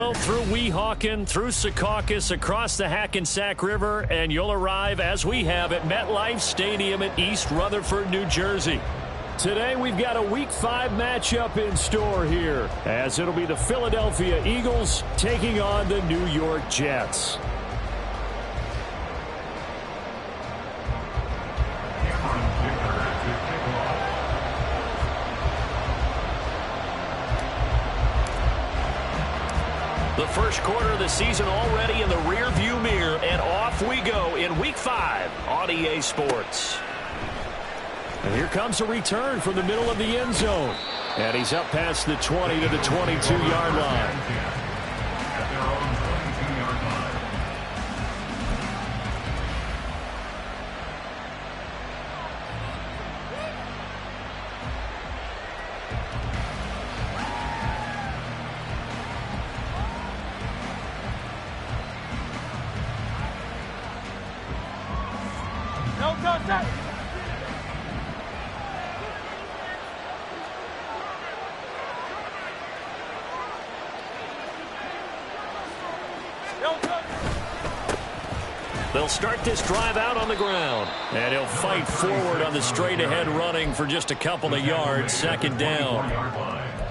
Through Weehawken, through Secaucus, across the Hackensack River, and you'll arrive, as we have, at MetLife Stadium in East Rutherford, New Jersey. Today, we've got a Week 5 matchup in store here, as it'll be the Philadelphia Eagles taking on the New York Jets. The first quarter of the season already in the rear-view mirror, and off we go in Week 5 on EA Sports. And here comes a return from the middle of the end zone. And he's up past the 20 to the 22-yard line. They'll start this drive out on the ground. And he'll fight forward on the straight-ahead running for just a couple of yards, second down.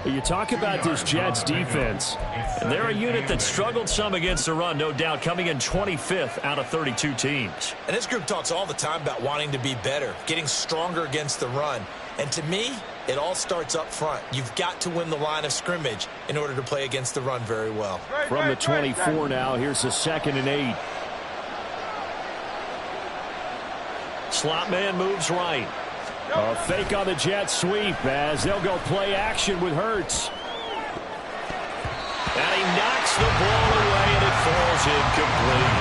You talk about this Jets defense, and they're a unit that struggled some against the run, no doubt, coming in 25th out of 32 teams. And this group talks all the time about wanting to be better, getting stronger against the run. And to me, it all starts up front. You've got to win the line of scrimmage in order to play against the run very well. From the 24 now, here's the 2nd and 8. Slot man moves right. A fake on the jet sweep as they'll go play action with Hurts. And he knocks the ball away and it falls incomplete.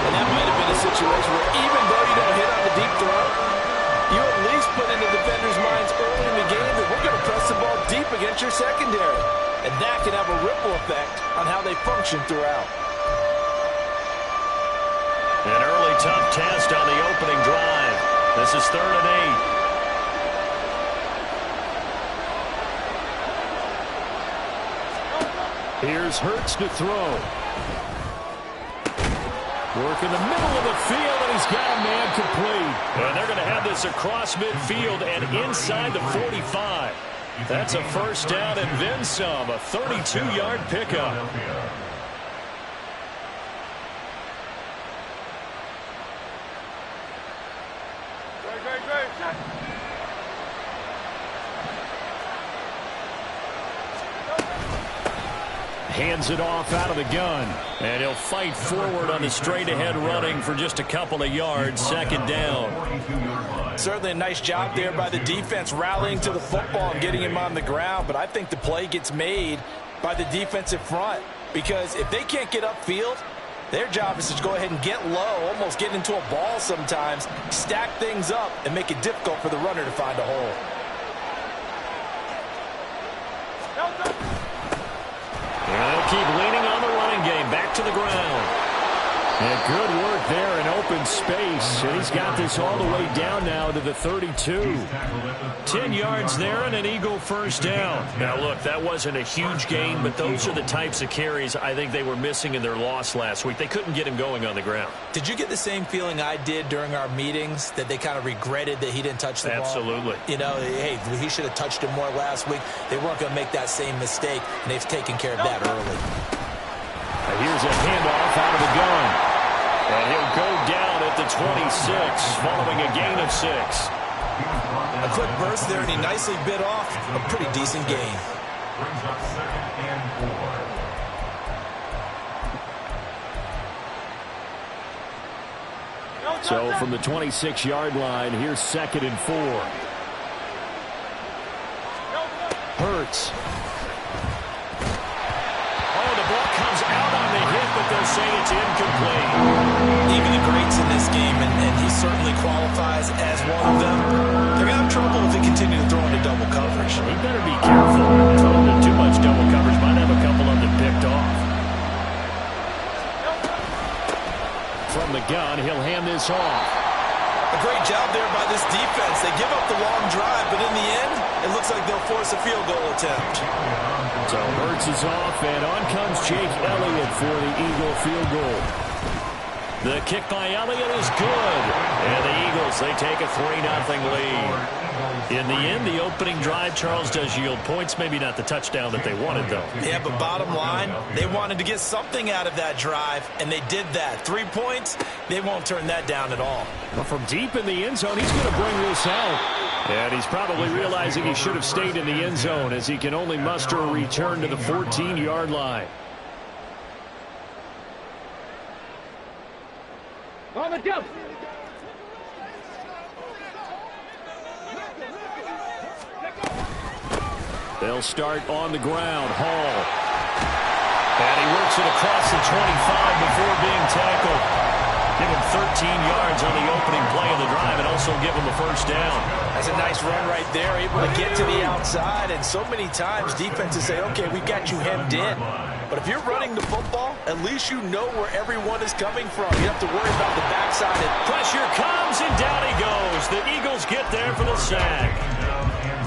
And that might have been a situation where even though you don't hit on the deep throw, you at least put into defenders' minds early in the game that we're going to press the ball deep against your secondary. And that can have a ripple effect on how they function throughout. An early tough test on the opening drive. This is 3rd and 8. Here's Hurts to throw. Work in the middle of the field, and he's got a man complete. And they're going to have this across midfield and inside the 45. That's a first down and then some, a 32-yard pickup. Hands it off out of the gun. And he'll fight forward on the straight-ahead running for just a couple of yards, second down. Certainly a nice job there by the defense rallying to the football and getting him on the ground. But I think the play gets made by the defensive front. Because if they can't get upfield, their job is to go ahead and get low, almost get into a ball sometimes, stack things up, and make it difficult for the runner to find a hole. And they'll keep leaning on the running game. Back to the ground. And good work there in open space. And he's got this all the way down now to the 32. 10 yards there and an Eagle first down. Now, look, that wasn't a huge gain, but those are the types of carries I think they were missing in their loss last week. They couldn't get him going on the ground. Did you get the same feeling I did during our meetings, that they kind of regretted that he didn't touch the ball? Absolutely. You know, hey, he should have touched it more last week. They weren't going to make that same mistake, and they've taken care of that early. Here's a handoff out of the gun. And he'll go down at the 26 following a gain of 6. A quick burst there, and he nicely bit off a pretty decent gain. So from the 26-yard line, here's 2nd and 4. Hurts. Oh, the ball comes out on the hit, but they'll say it's incomplete. Even the greats in this game, and he certainly qualifies as one of them, they're going to have trouble if they continue to throw into double coverage. He better be careful. Throwing into too much double coverage might have a couple of them picked off. From the gun, he'll hand this off. A great job there by this defense. They give up the long drive, but in the end, it looks like they'll force a field goal attempt. So Hurts is off, and on comes Jake Elliott for the Eagle field goal. The kick by Elliott is good. And the Eagles, they take a 3-0 lead. In the end, the opening drive, Charles, does yield points. Maybe not the touchdown that they wanted, though. Yeah, but bottom line, they wanted to get something out of that drive, and they did that. 3 points, they won't turn that down at all. Well, from deep in the end zone, he's going to bring this out. And he's probably realizing he should have stayed in the end zone as he can only muster a return to the 14-yard line. On the jump. They'll start on the ground. Hall. And he works it across the 25 before being tackled. Give him 13 yards on the opening play of the drive and also give him a first down. That's a nice run right there, able to get to the outside. And so many times defenses say, okay, we got you hemmed in. But if you're running the football, at least you know where everyone is coming from. You have to worry about the backside. Pressure comes, and down he goes. The Eagles get there for the sack.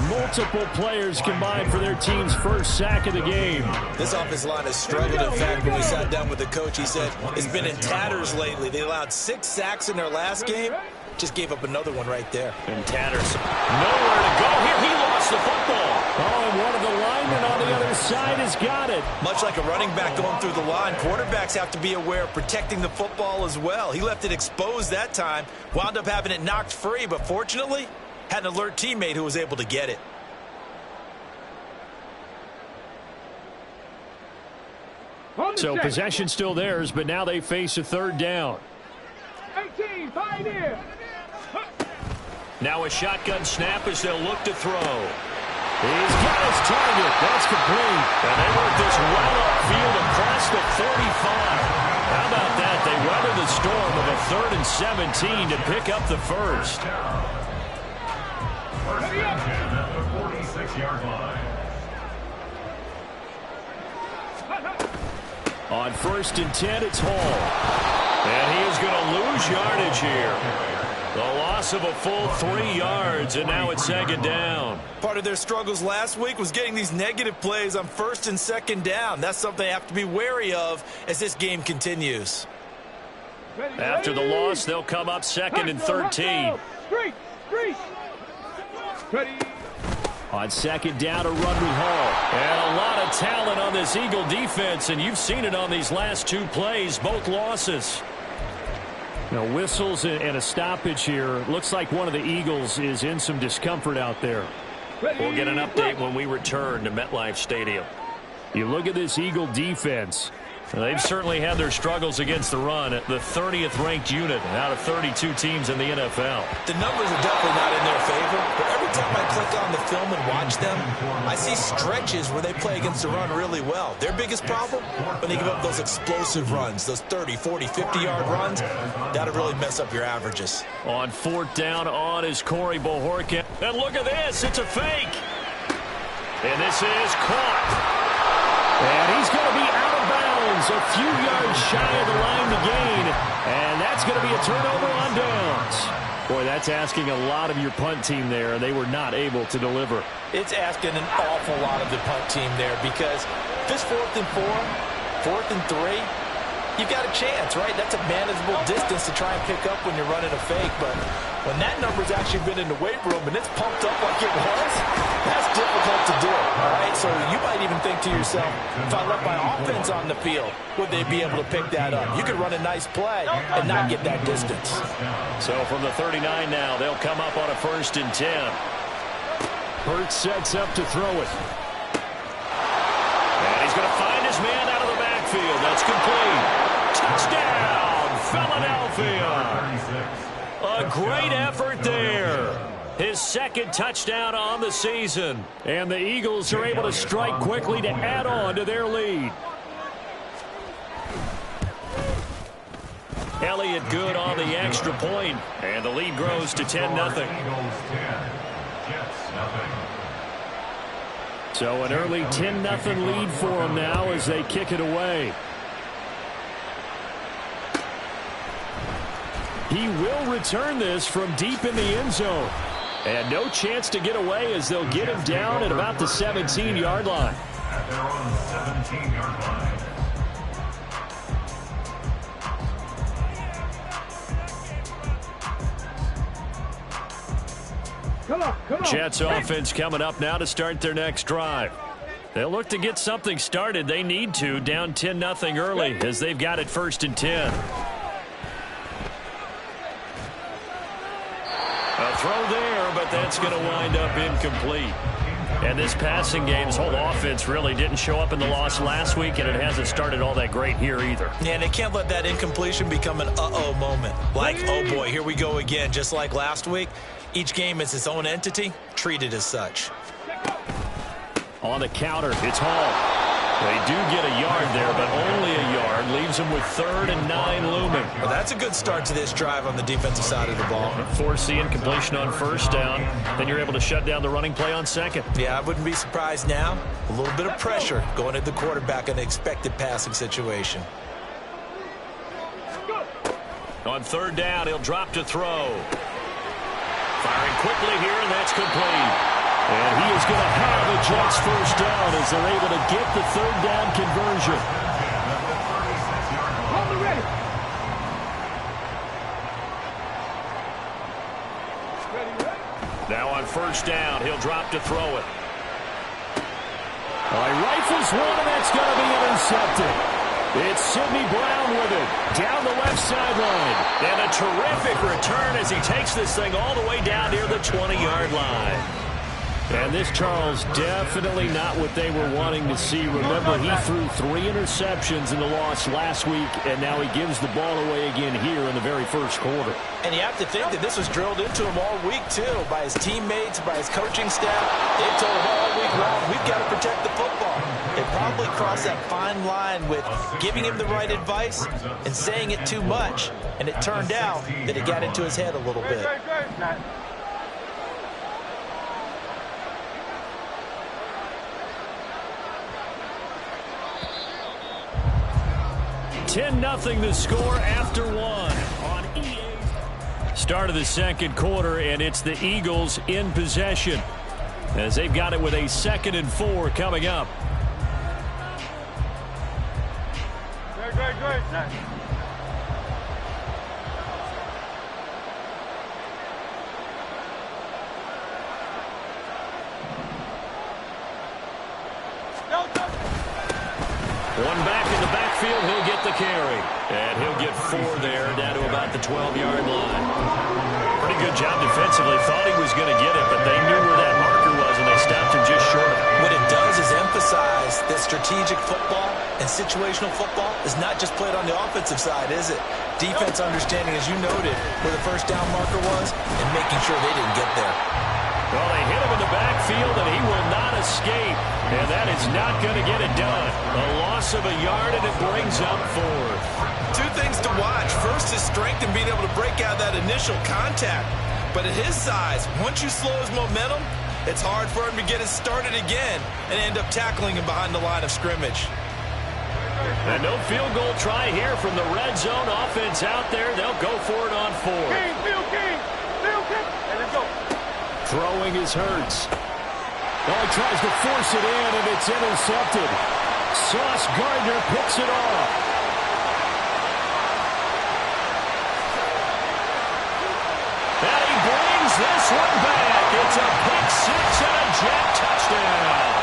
Multiple players combined for their team's first sack of the game. This offensive line has struggled. In fact, when we sat down with the coach, he said it's been in tatters lately. They allowed 6 sacks in their last game. Just gave up another one right there. And tatters. Nowhere to go here. He lost the football. Oh, and one of the linemen on the other side has got it. Much like a running back going through the line, quarterbacks have to be aware of protecting the football as well. He left it exposed that time, wound up having it knocked free, but fortunately, had an alert teammate who was able to get it. So possession still theirs, but now they face a third down. 18, Pioneer. Now a shotgun snap as they'll look to throw. He's got his target. That's complete. And they work this well upfield across the 45. How about that? They weather the storm of a 3rd and 17 to pick up the first. First and 10 at the 46-yard line. On 1st and 10, it's Hall. And he is going to lose yardage here. The loss of a full 3 yards, and now it's 2nd down. Part of their struggles last week was getting these negative plays on 1st and 2nd down. That's something they have to be wary of as this game continues. After the loss, they'll come up 2nd and 13. Ready. On 2nd down, a run with Hall. And a lot of talent on this Eagle defense, and you've seen it on these last 2 plays, both losses. Now, whistles and a stoppage here. Looks like one of the Eagles is in some discomfort out there. We'll get an update when we return to MetLife Stadium. You look at this Eagle defense. They've certainly had their struggles against the run. The 30th ranked unit out of 32 teams in the NFL. The numbers are definitely not in their favor, but every time I click on the film and watch them, I see stretches where they play against the run really well. Their biggest problem, when they give up those explosive runs, those 30, 40, 50-yard runs, that'll really mess up your averages. On 4th down, on is Corey Bojorquez. And look at this, it's a fake. And this is caught. And he's going to be out of bounds, a few yards shy of the line to gain. And that's going to be a turnover on downs. Boy, that's asking a lot of your punt team there, and they were not able to deliver. It's asking an awful lot of the punt team there because this 4th and 4, 4th and 3, you got a chance, right? That's a manageable distance to try and pick up when you're running a fake. But when that number's actually been in the weight room and it's pumped up like it was, that's difficult to do, all right? So you might even think to yourself, if I left my offense on the field, would they be able to pick that up? You could run a nice play and not get that distance. So from the 39 now, they'll come up on a 1st and 10. Hurts sets up to throw it. And he's going to find his man out of the backfield. That's complete. Touchdown, Philadelphia. A great effort there. His 2nd touchdown on the season. And the Eagles are able to strike quickly to add on to their lead. Elliott good on the extra point, and the lead grows to 10-0. So an early 10-0 lead for them now as they kick it away. He will return this from deep in the end zone. And no chance to get away as they'll get him down at about the 17-yard line. At their own 17-yard line. Come on. Jets offense coming up now to start their next drive. They'll look to get something started. They need to, down 10-0 early as they've got it 1st and 10. A throw there, but that's going to wind up incomplete. And this passing game, this whole offense really didn't show up in the loss last week, and it hasn't started all that great here either. Yeah, and they can't let that incompletion become an uh-oh moment. Like, oh boy, here we go again, just like last week. Each game is its own entity, treated as such. On the counter, it's Hall. They do get a yard there, but only a yard. Leaves them with 3rd and 9 looming. Well, that's a good start to this drive on the defensive side of the ball. Force the incompletion on 1st down. Then you're able to shut down the running play on 2nd. Yeah, I wouldn't be surprised now. A little bit of pressure going at the quarterback in an expected passing situation. On 3rd down, he'll drop to throw. Firing quickly here, and that's complete. And he is going to have a Jets 1st down as they're able to get the 3rd down conversion. Hold it ready. Now on 1st down, he'll drop to throw it. He rifles one, and that's going to be intercepted. It's Sidney Brown with it, down the left sideline. And a terrific return as he takes this thing all the way down near the 20-yard line. And this, Charles, definitely not what they were wanting to see. Remember, he threw 3 interceptions in the loss last week, and now he gives the ball away again here in the very 1st quarter. And you have to think that this was drilled into him all week, too, by his teammates, by his coaching staff. They told him all week long, we've got to protect the football. They probably crossed that fine line with giving him the right advice and saying it too much. And it turned out that it got into his head a little bit. 10-0 the score after 1 on EA. Start of the 2nd quarter, and it's the Eagles in possession as they've got it with a 2nd and 4 coming up. Great. Nice. One back in the backfield, he'll get the carry. And he'll get 4 there, down to about the 12-yard line. Pretty good job defensively. Thought he was going to get it, but they knew where that marker was, and they stopped him just short of it. What it does is emphasize that strategic football and situational football is not just played on the offensive side, is it? Defense understanding, as you noted, where the 1st down marker was and making sure they didn't get there. Well, they hit him in the backfield, and he will not escape. And that is not going to get it done. A loss of a yard, and it brings up 4th. 2 things to watch. First, his strength in being able to break out that initial contact. But at his size, once you slow his momentum, it's hard for him to get it started again and end up tackling him behind the line of scrimmage. And no field goal try here from the red zone. Offense out there. They'll go for it on 4. King. And let's go. Throwing is Hurts. Oh, he tries to force it in, and it's intercepted. Sauce Gardner picks it off. And he brings this one back. It's a pick 6 and a Jet touchdown.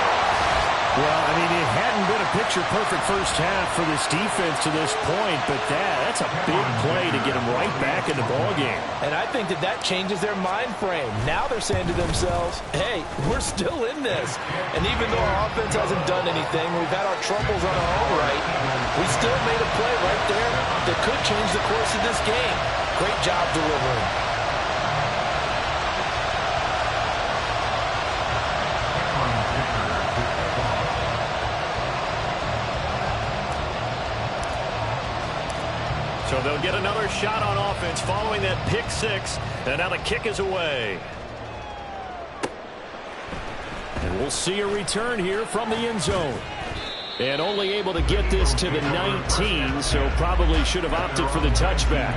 Well, I mean, it hadn't been a picture-perfect 1st half for this defense to this point, but that's a big play to get them right back in the ballgame. And I think that changes their mind frame. Now they're saying to themselves, hey, we're still in this. And even though our offense hasn't done anything, we've had our troubles on our own right, we still made a play right there that could change the course of this game. Great job delivering. So they'll get another shot on offense following that pick 6. And now the kick is away. And we'll see a return here from the end zone. And only able to get this to the 19, so probably should have opted for the touchback.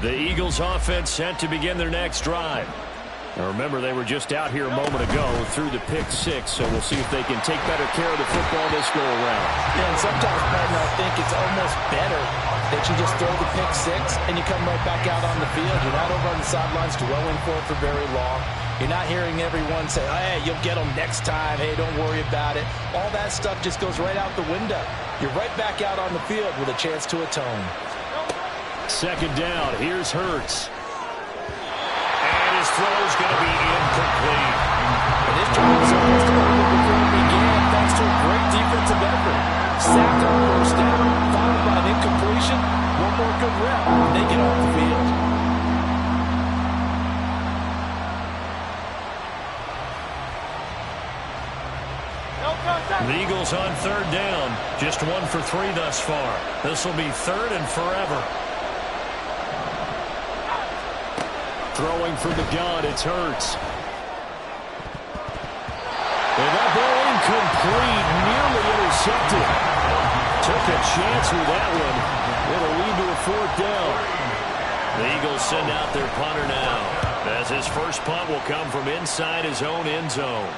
The Eagles offense set to begin their next drive. Now remember, they were just out here a moment ago through the pick six, so we'll see if they can take better care of the football this go around. Yeah, and sometimes, partner, I think it's almost better that you just throw the pick six and you come right back out on the field. You're not over on the sidelines dwelling for it for very long. You're not hearing everyone say, hey, you'll get them next time. Hey, don't worry about it. All that stuff just goes right out the window. You're right back out on the field with a chance to atone. Second down, here's Hurts. And his throw's going to be incomplete. And this drive was almost over before it began thanks to a great defensive effort. Sacked on first down, followed by an incompletion. One more good rep, and they get off the field. The Eagles on third down. Just 1 for 3 thus far. This will be third and forever. Throwing from the gun, it's Hurts. And that ball incomplete, nearly intercepted. Took a chance with that one. It'll lead to a fourth down. The Eagles send out their punter now, as his first punt will come from inside his own end zone.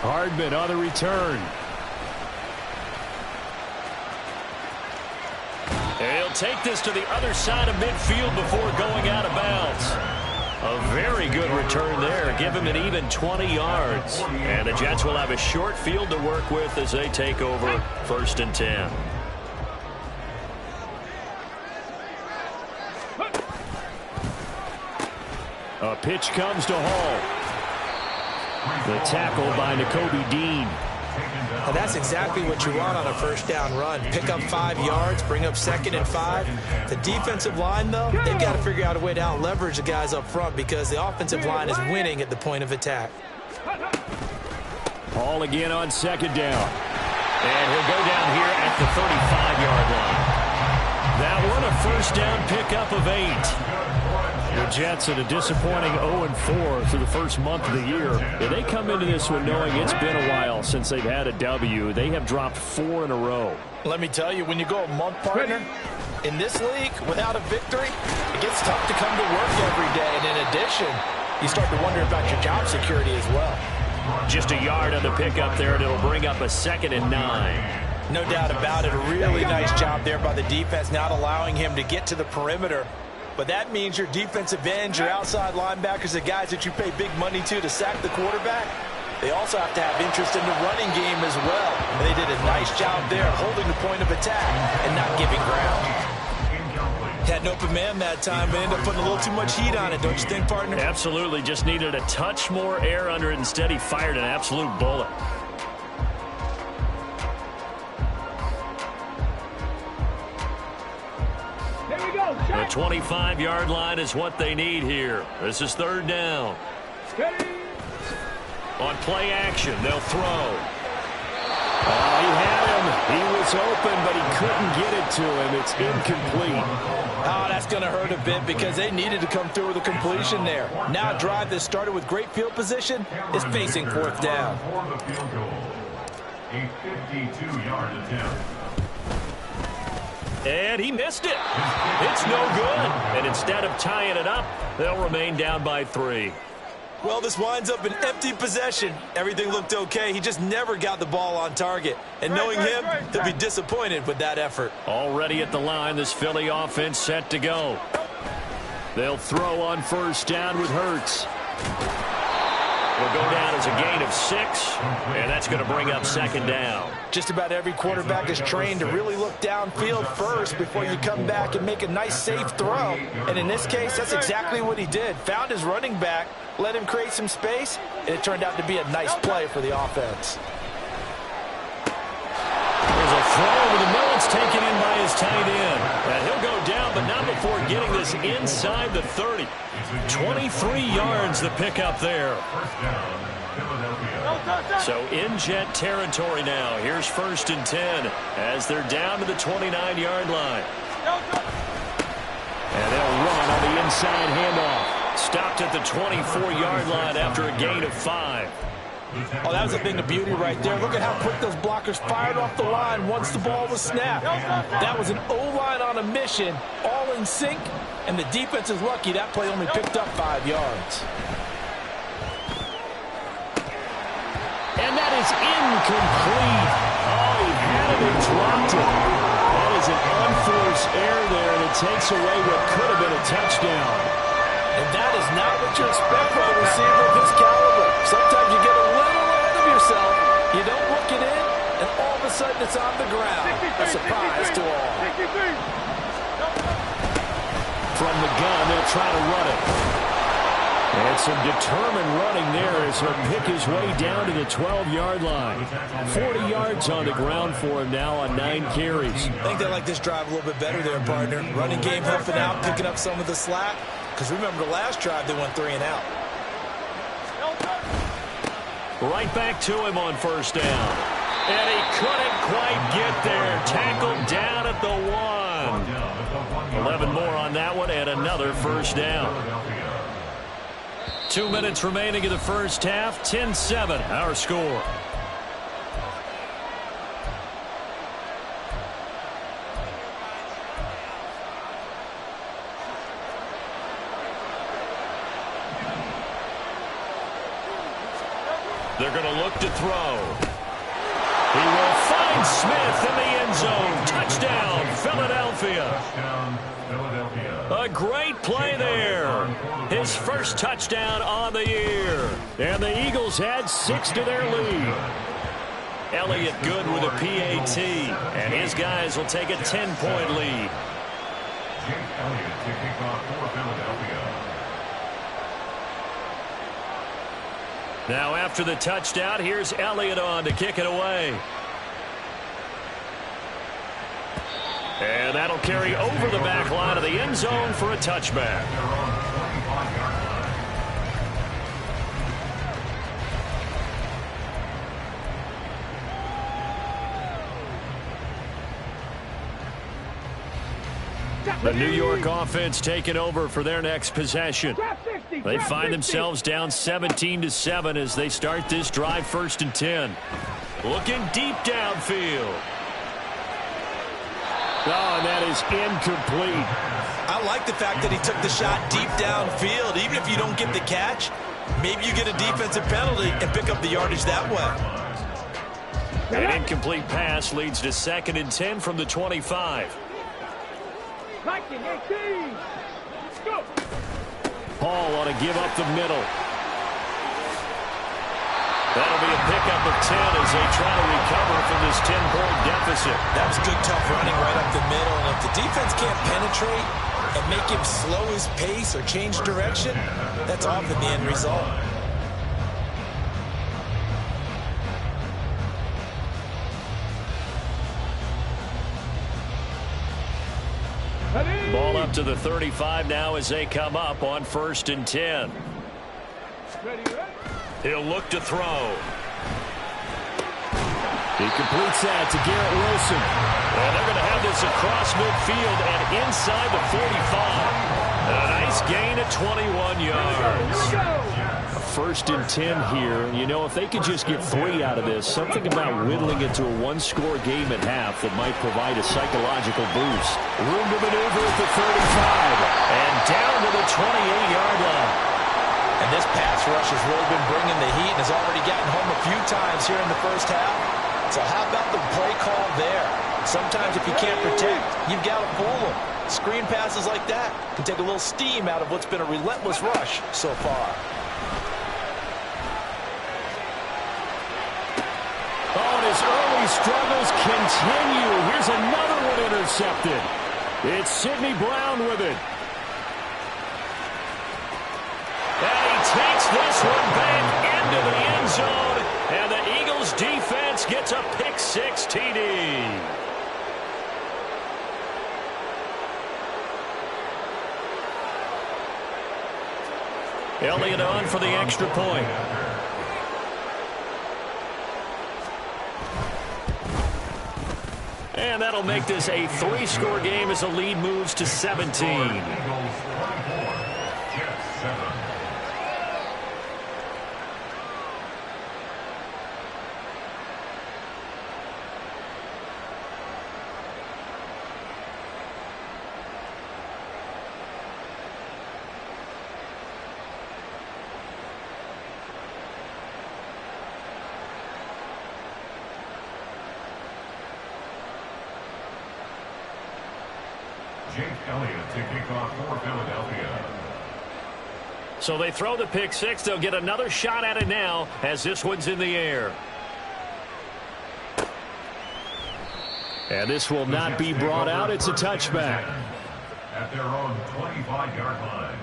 Hardman on the return. He'll take this to the other side of midfield before going out of bounds. A very good return there. Give him an even 20 yards. And the Jets will have a short field to work with as they take over first and 10. A pitch comes to Hall. The tackle by Nakobe Dean. And that's exactly what you want on a first down run. Pick up 5 yards, bring up 2nd and 5. The defensive line, though, they've got to figure out a way to out-leverage the guys up front because the offensive line is winning at the point of attack. Hall again on second down. And he'll go down here at the 35-yard line. That one a first down pickup of 8. The Jets at a disappointing 0-4 through the first month of the year. If they come into this one knowing it's been a while since they've had a W, they have dropped 4 in a row. Let me tell you, when you go a month, partner, in this league, without a victory, it gets tough to come to work every day. And in addition, you start to wonder about your job security as well. Just a yard on the pickup there, and it'll bring up a 2nd and 9. No doubt about it. A really nice job there by the defense, not allowing him to get to the perimeter. But that means your defensive ends, your outside linebackers, the guys that you pay big money to sack the quarterback, they also have to have interest in the running game as well. And they did a nice job there holding the point of attack and not giving ground. Had an open man that time, but ended up putting a little too much heat on it, don't you think, partner? Absolutely. Just needed a touch more air under it. Instead, he fired an absolute bullet. The 25-yard line is what they need here. This is third down. On play action, they'll throw. He had him. He was open, but he couldn't get it to him. It's incomplete. Oh, that's going to hurt a bit because they needed to come through with a completion there. Now a drive that started with great field position is facing fourth down. A 52-yard attempt. And he missed it. It's no good. And instead of tying it up, they'll remain down by 3. Well, this winds up an empty possession. Everything looked okay. He just never got the ball on target. And knowing him, he'll be disappointed with that effort. Already at the line, this Philly offense set to go. They'll throw on first down with Hurts. It'll go down as a gain of 6, and that's going to bring up second down. Just about every quarterback is trained to really look downfield first before you come back and make a nice, safe throw. And in this case, that's exactly what he did. Found his running back, let him create some space, and it turned out to be a nice play for the offense. There's a throw over the middle. It's taken in by his tight end. And he'll go down, but not before getting this inside the 30. 23 yards the pickup there. So in Jet territory now. Here's first and 10 as they're down to the 29-yard line. And they'll run on the inside handoff. Stopped at the 24-yard line after a gain of 5. Oh, that was a thing of beauty right there. Look at how quick those blockers fired off the line once the ball was snapped. That was an O-line on a mission, all in sync, and the defense is lucky that play only picked up 5 yards. And that is incomplete. Oh, he had it and dropped it. That is an unforced error there, and it takes away what could have been a touchdown. And that is not what you expect from a receiver of his caliber. Sometimes you get a little ahead of yourself, you don't look it in, and all of a sudden it's on the ground. A surprise to all. From the gun, they'll try to run it. And some determined running there as he'll pick his way down to the 12-yard line. 40 yards on the ground for him now on 9 carries. I think they like this drive a little bit better there, partner. Running game helping out, picking up some of the slack. Because remember the last drive, they went 3 and out. Right back to him on first down. And he couldn't quite get there. Tackled down at the 1. 11 more on that one and another first down. 2 minutes remaining in the first half. 10-7 our score. They're going to look to throw. He will find Smith in the end zone. Touchdown, Philadelphia. A great play there. His first touchdown on the year. And the Eagles add 6 to their lead. Elliott good with a PAT. And his guys will take a 10-point lead. Jake Elliott to kick off for Philadelphia. Now after the touchdown, here's Elliott on to kick it away. And that'll carry over the back line of the end zone for a touchback. The New York offense taking over for their next possession. They find themselves down 17-7 as they start this drive 1st and 10. Looking deep downfield. Oh, and that is incomplete. I like the fact that he took the shot deep downfield. Even if you don't get the catch, maybe you get a defensive penalty and pick up the yardage that way. An incomplete pass leads to 2nd and 10 from the 25. Paul ought to give up the middle. That'll be a pickup of 10 as they try to recover from this 10-point deficit. That was good, tough running right up the middle. And if the defense can't penetrate and make him slow his pace or change direction, that's often the end result. Ball up to the 35 now as they come up on 1st and 10. He'll look to throw. He completes that to Garrett Wilson. And they're going to have this across midfield and inside the 45. A nice gain of 21 yards. 1st and 10 here. You know, if they could just get 3 out of this, something about whittling it to a 1-score game at half that might provide a psychological boost. Room to maneuver at the 35. And down to the 28-yard line. And this pass rush has really been bringing the heat and has already gotten home a few times here in the first half. So how about the play call there? Sometimes if you can't protect, you've got to fool them. Screen passes like that can take a little steam out of what's been a relentless rush so far. Oh, and his early struggles continue. Here's another one intercepted. It's Sidney Brown with it. And he takes this one back into the end zone. And the Eagles defense gets a pick-6 TD. Elliott on for the extra point. And that'll make this a 3-score game as the lead moves to 17. Jake Elliott to kick off for Philadelphia. So they throw the pick six. They'll get another shot at it now as this one's in the air. And this will not be brought out. It's a touchback. At their own 25-yard line.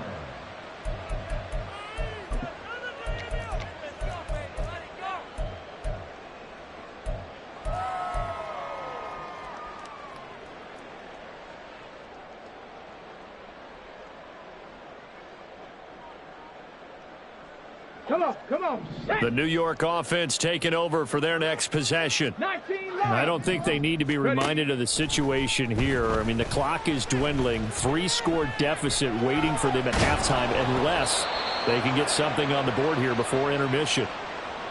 Come on. The New York offense taking over for their next possession. I don't think they need to be reminded of the situation here. I mean, the clock is dwindling. 3-score deficit waiting for them at halftime unless they can get something on the board here before intermission.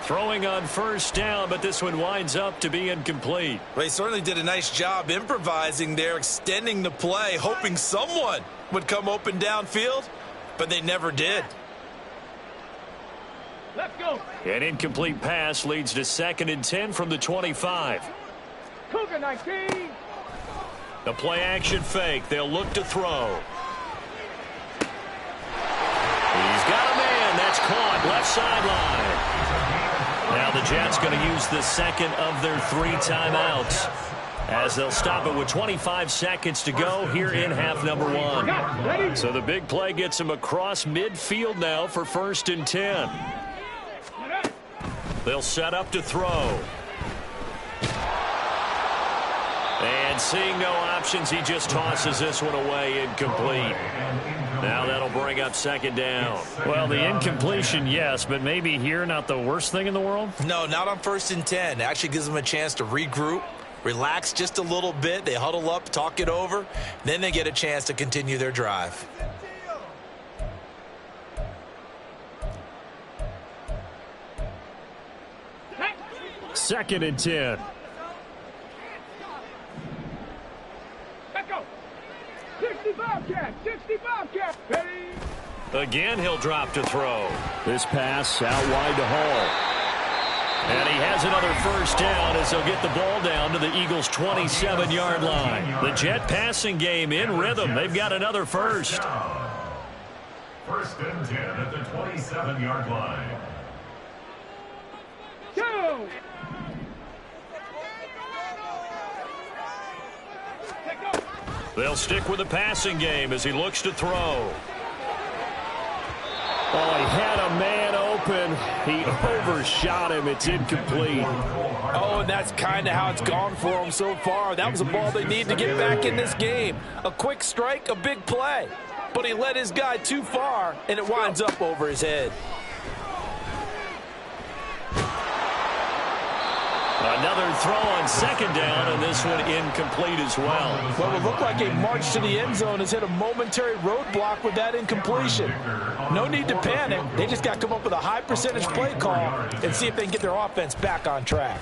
Throwing on first down, but this one winds up to be incomplete. Well, he certainly did a nice job improvising there, extending the play, hoping someone would come open downfield, but they never did. Let's go. An incomplete pass leads to 2nd and 10 from the 25. Cougar 19. The play action fake. They'll look to throw. He's got a man. That's caught. Left sideline. Now the Jets going to use the second of their 3 timeouts as they'll stop it with 25 seconds to go here in half number 1. So the big play gets him across midfield now for 1st and 10. They'll set up to throw. And seeing no options, he just tosses this one away, incomplete. Now that'll bring up 2nd down. Well, the incompletion, yes, but maybe here not the worst thing in the world? No, not on 1st and 10. It actually gives them a chance to regroup, relax just a little bit. They huddle up, talk it over. Then they get a chance to continue their drive. Second and 10. Let's go. 65 cat. 65 cat. Ready. Again, he'll drop to throw. This pass out wide to Hall. And he has another first down as he'll get the ball down to the Eagles' 27-yard line. The Jet passing game in rhythm. They've got another first. 1st and 10 at the 27-yard line. Go. They'll stick with the passing game as he looks to throw. Oh, he had a man open. He overshot him. It's incomplete. Oh, and that's kind of how it's gone for him so far. That was a ball they need to get back in this game. A quick strike, a big play. But he led his guy too far, and it winds up over his head. Another throw on 2nd down, and this one incomplete as well. Well, it looked like a march to the end zone has hit a momentary roadblock with that incompletion. No need to panic. They just got to come up with a high percentage play call and see if they can get their offense back on track.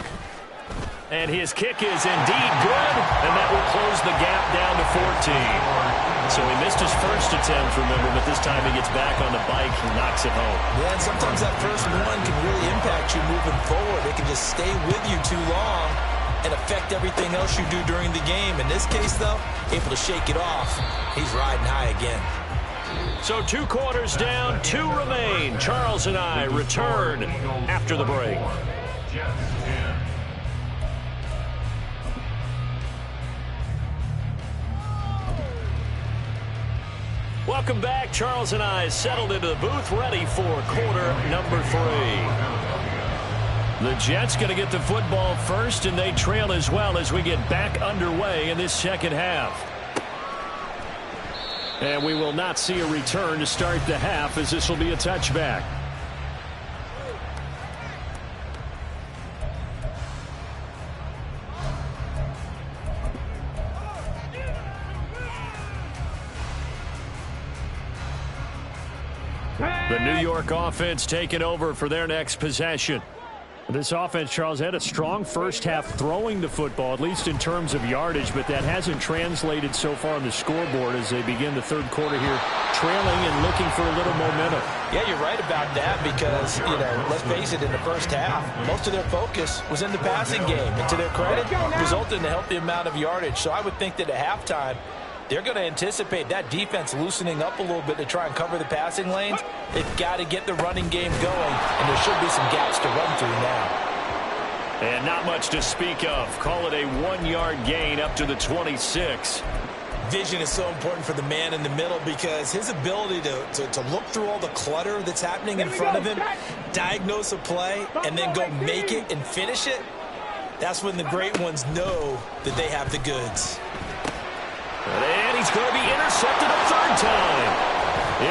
And his kick is indeed good, and that will close the gap down to 14. So he missed his first attempt, remember, but this time he gets back on the bike and knocks it home. Yeah, and sometimes that first one can really impact you moving forward. It can just stay with you too long and affect everything else you do during the game. In this case, though, able to shake it off. He's riding high again. So 2 quarters down, 2 remain. Charles and I return after the break. Welcome back. Charles and I settled into the booth, ready for quarter number 3. The Jets going to get the football first, and they trail as well as we get back underway in this second half. And we will not see a return to start the half, as this will be a touchback. The New York offense taking over for their next possession. This offense, Charles, had a strong first half throwing the football, at least in terms of yardage, but that hasn't translated so far on the scoreboard as they begin the 3rd quarter here, trailing and looking for a little momentum. Yeah, you're right about that because, let's face it, in the first half, most of their focus was in the passing game. And to their credit, resulted in a healthy amount of yardage. So I would think that at halftime, they're going to anticipate that defense loosening up a little bit to try and cover the passing lanes. They've got to get the running game going, and there should be some gaps to run through now. And not much to speak of. Call it a 1-yard gain up to the 26. Vision is so important for the man in the middle because his ability to look through all the clutter that's happening in front of him, diagnose a play, and then go make it and finish it, that's when the great ones know that they have the goods. And he's going to be intercepted a third time.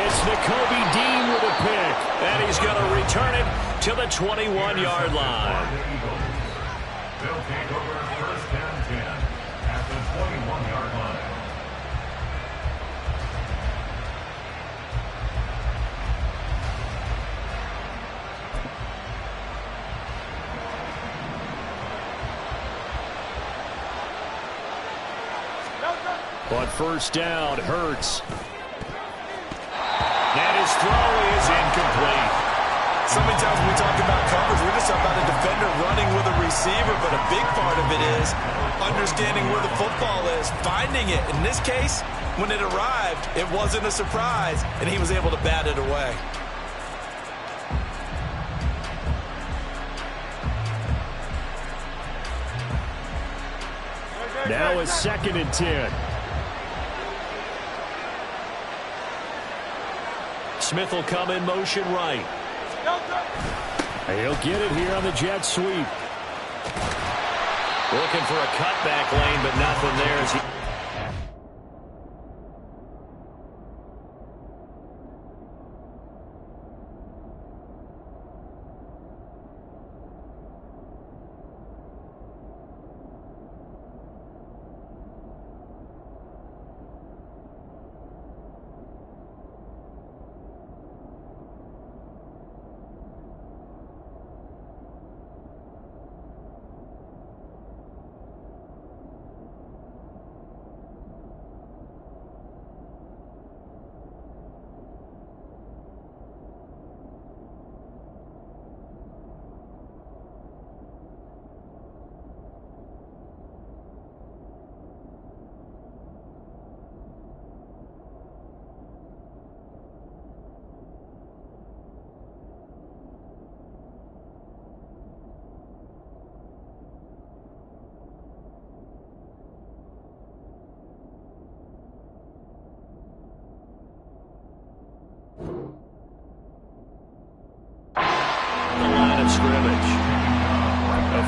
It's Nakobe Dean with a pick, and he's going to return it to the 21-yard line. They'll take over first and 10 at the 21-yard line. On first down, Hurts. And his throw is incomplete. So many times when we talk about coverage, we're just talking about a defender running with a receiver, but a big part of it is understanding where the football is, finding it. In this case, when it arrived, it wasn't a surprise, and he was able to bat it away. Now it's 2nd and 10. Smith will come in motion right. He'll get it here on the jet sweep. Looking for a cutback lane, but nothing there as he...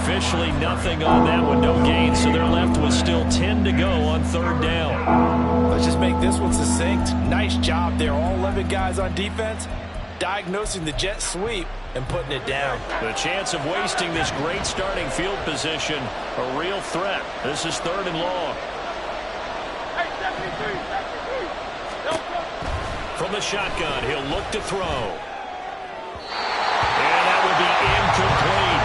Officially nothing on that one, no gain, so they're left with still 10 to go on third down. Let's just make this one succinct. Nice job there, all 11 guys on defense, diagnosing the jet sweep and putting it down. The chance of wasting this great starting field position, a real threat. This is 3rd and long. From the shotgun, he'll look to throw. And that would be incomplete.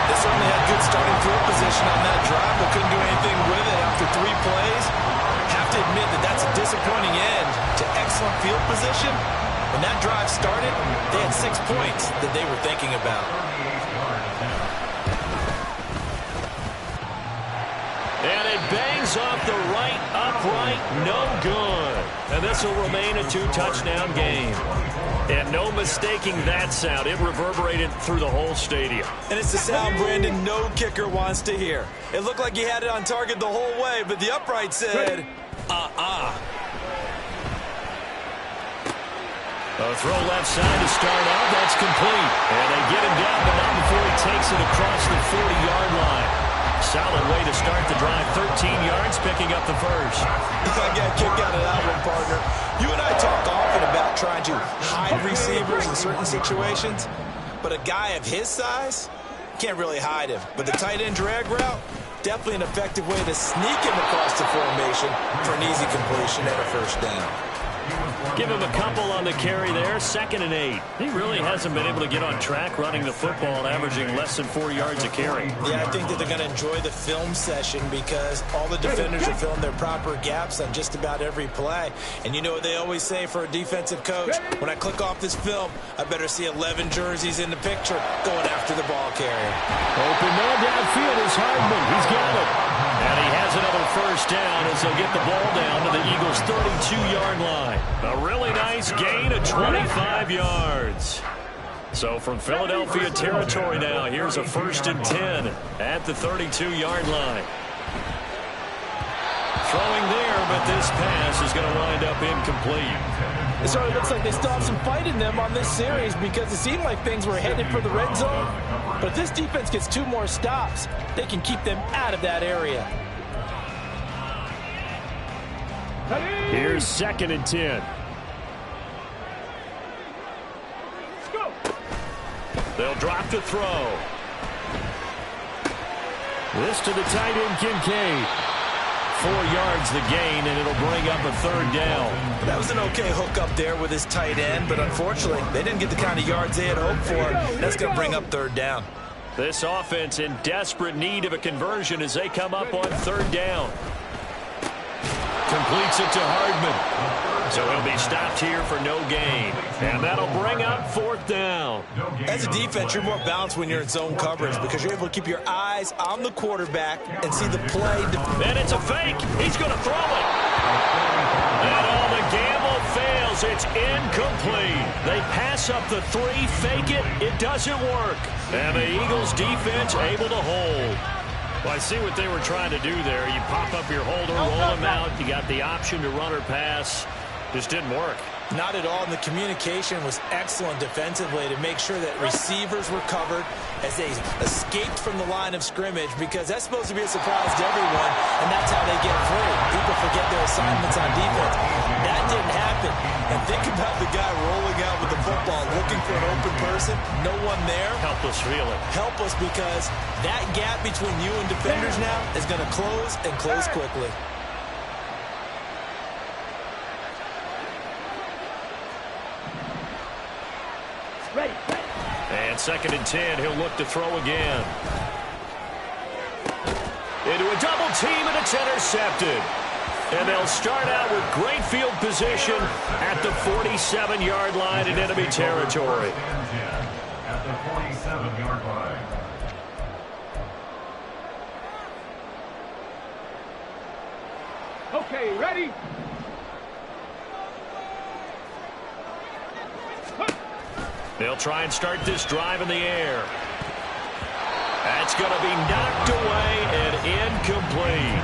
They certainly had good starting field position on that drive, but couldn't do anything with it after 3 plays. Have to admit that that's a disappointing end to excellent field position. When that drive started, they had 6 points that they were thinking about. And it bangs off the right upright, no good. And this will remain a 2-touchdown game. And no mistaking that sound. It reverberated through the whole stadium. And it's the sound Brandon no kicker wants to hear. It looked like he had it on target the whole way, but the upright said, A throw left side to start out. That's complete. And they get him down, but not before he takes it across the 40-yard line. Solid way to start the drive. 13 yards, picking up the first. I got a kick out of that one, partner. You and I talk often about trying to hide receivers in certain situations, but a guy of his size can't really hide him. But the tight end drag route, definitely an effective way to sneak him across the formation for an easy completion and a first down. Give him a couple on the carry there. 2nd and 8. He really hasn't been able to get on track running the football, averaging less than 4 yards a carry. Yeah, I think that they're going to enjoy the film session because all the defenders are filling their proper gaps on just about every play. And you know what they always say for a defensive coach? When I click off this film, I better see 11 jerseys in the picture going after the ball carrier. Open man downfield is Hardman. He's got it. And he has another first down as they'll get the ball down to the Eagles' 32-yard line. A really nice gain of 25 yards. So from Philadelphia territory now, here's a 1st and 10 at the 32-yard line. Throwing there, but this pass is going to wind up incomplete. It certainly looks like they still have some fight in them on this series because it seemed like things were headed for the red zone. But if this defense gets 2 more stops, they can keep them out of that area. Here's 2nd and 10. They'll drop the throw. This to the tight end, Kincaid. 4 yards the gain, and it'll bring up a 3rd down. That was an okay hook up there with his tight end, but unfortunately, they didn't get the kind of yards they had hoped for. That's going to bring up 3rd down. This offense in desperate need of a conversion as they come up on 3rd down. Completes it to Hardman. So he'll be stopped here for no gain. And that'll bring up 4th down. As a defense, you're more balanced when you're in zone coverage because you're able to keep your eyes on the quarterback and see the play. And it's a fake. He's going to throw it. And all the gamble fails. It's incomplete. They pass up the 3, fake it. It doesn't work. And the Eagles defense able to hold. Well, I see what they were trying to do there. You pop up your holder, roll him out. You got the option to run or pass. Just didn't work. Not at all, and the communication was excellent defensively to make sure that receivers were covered as they escaped from the line of scrimmage because that's supposed to be a surprise to everyone, and that's how they get free. People forget their assignments on defense. That didn't happen. And think about the guy rolling out with the football, looking for an open person, no one there. Helpless feeling. Helpless because that gap between you and defenders now is going to close and close quickly. And 2nd and 10, he'll look to throw again. Into a double team, and it's intercepted. And they'll start out with great field position at the 47-yard line in enemy territory. At the 47-yard line. Okay, ready? They'll try and start this drive in the air. That's going to be knocked away and incomplete.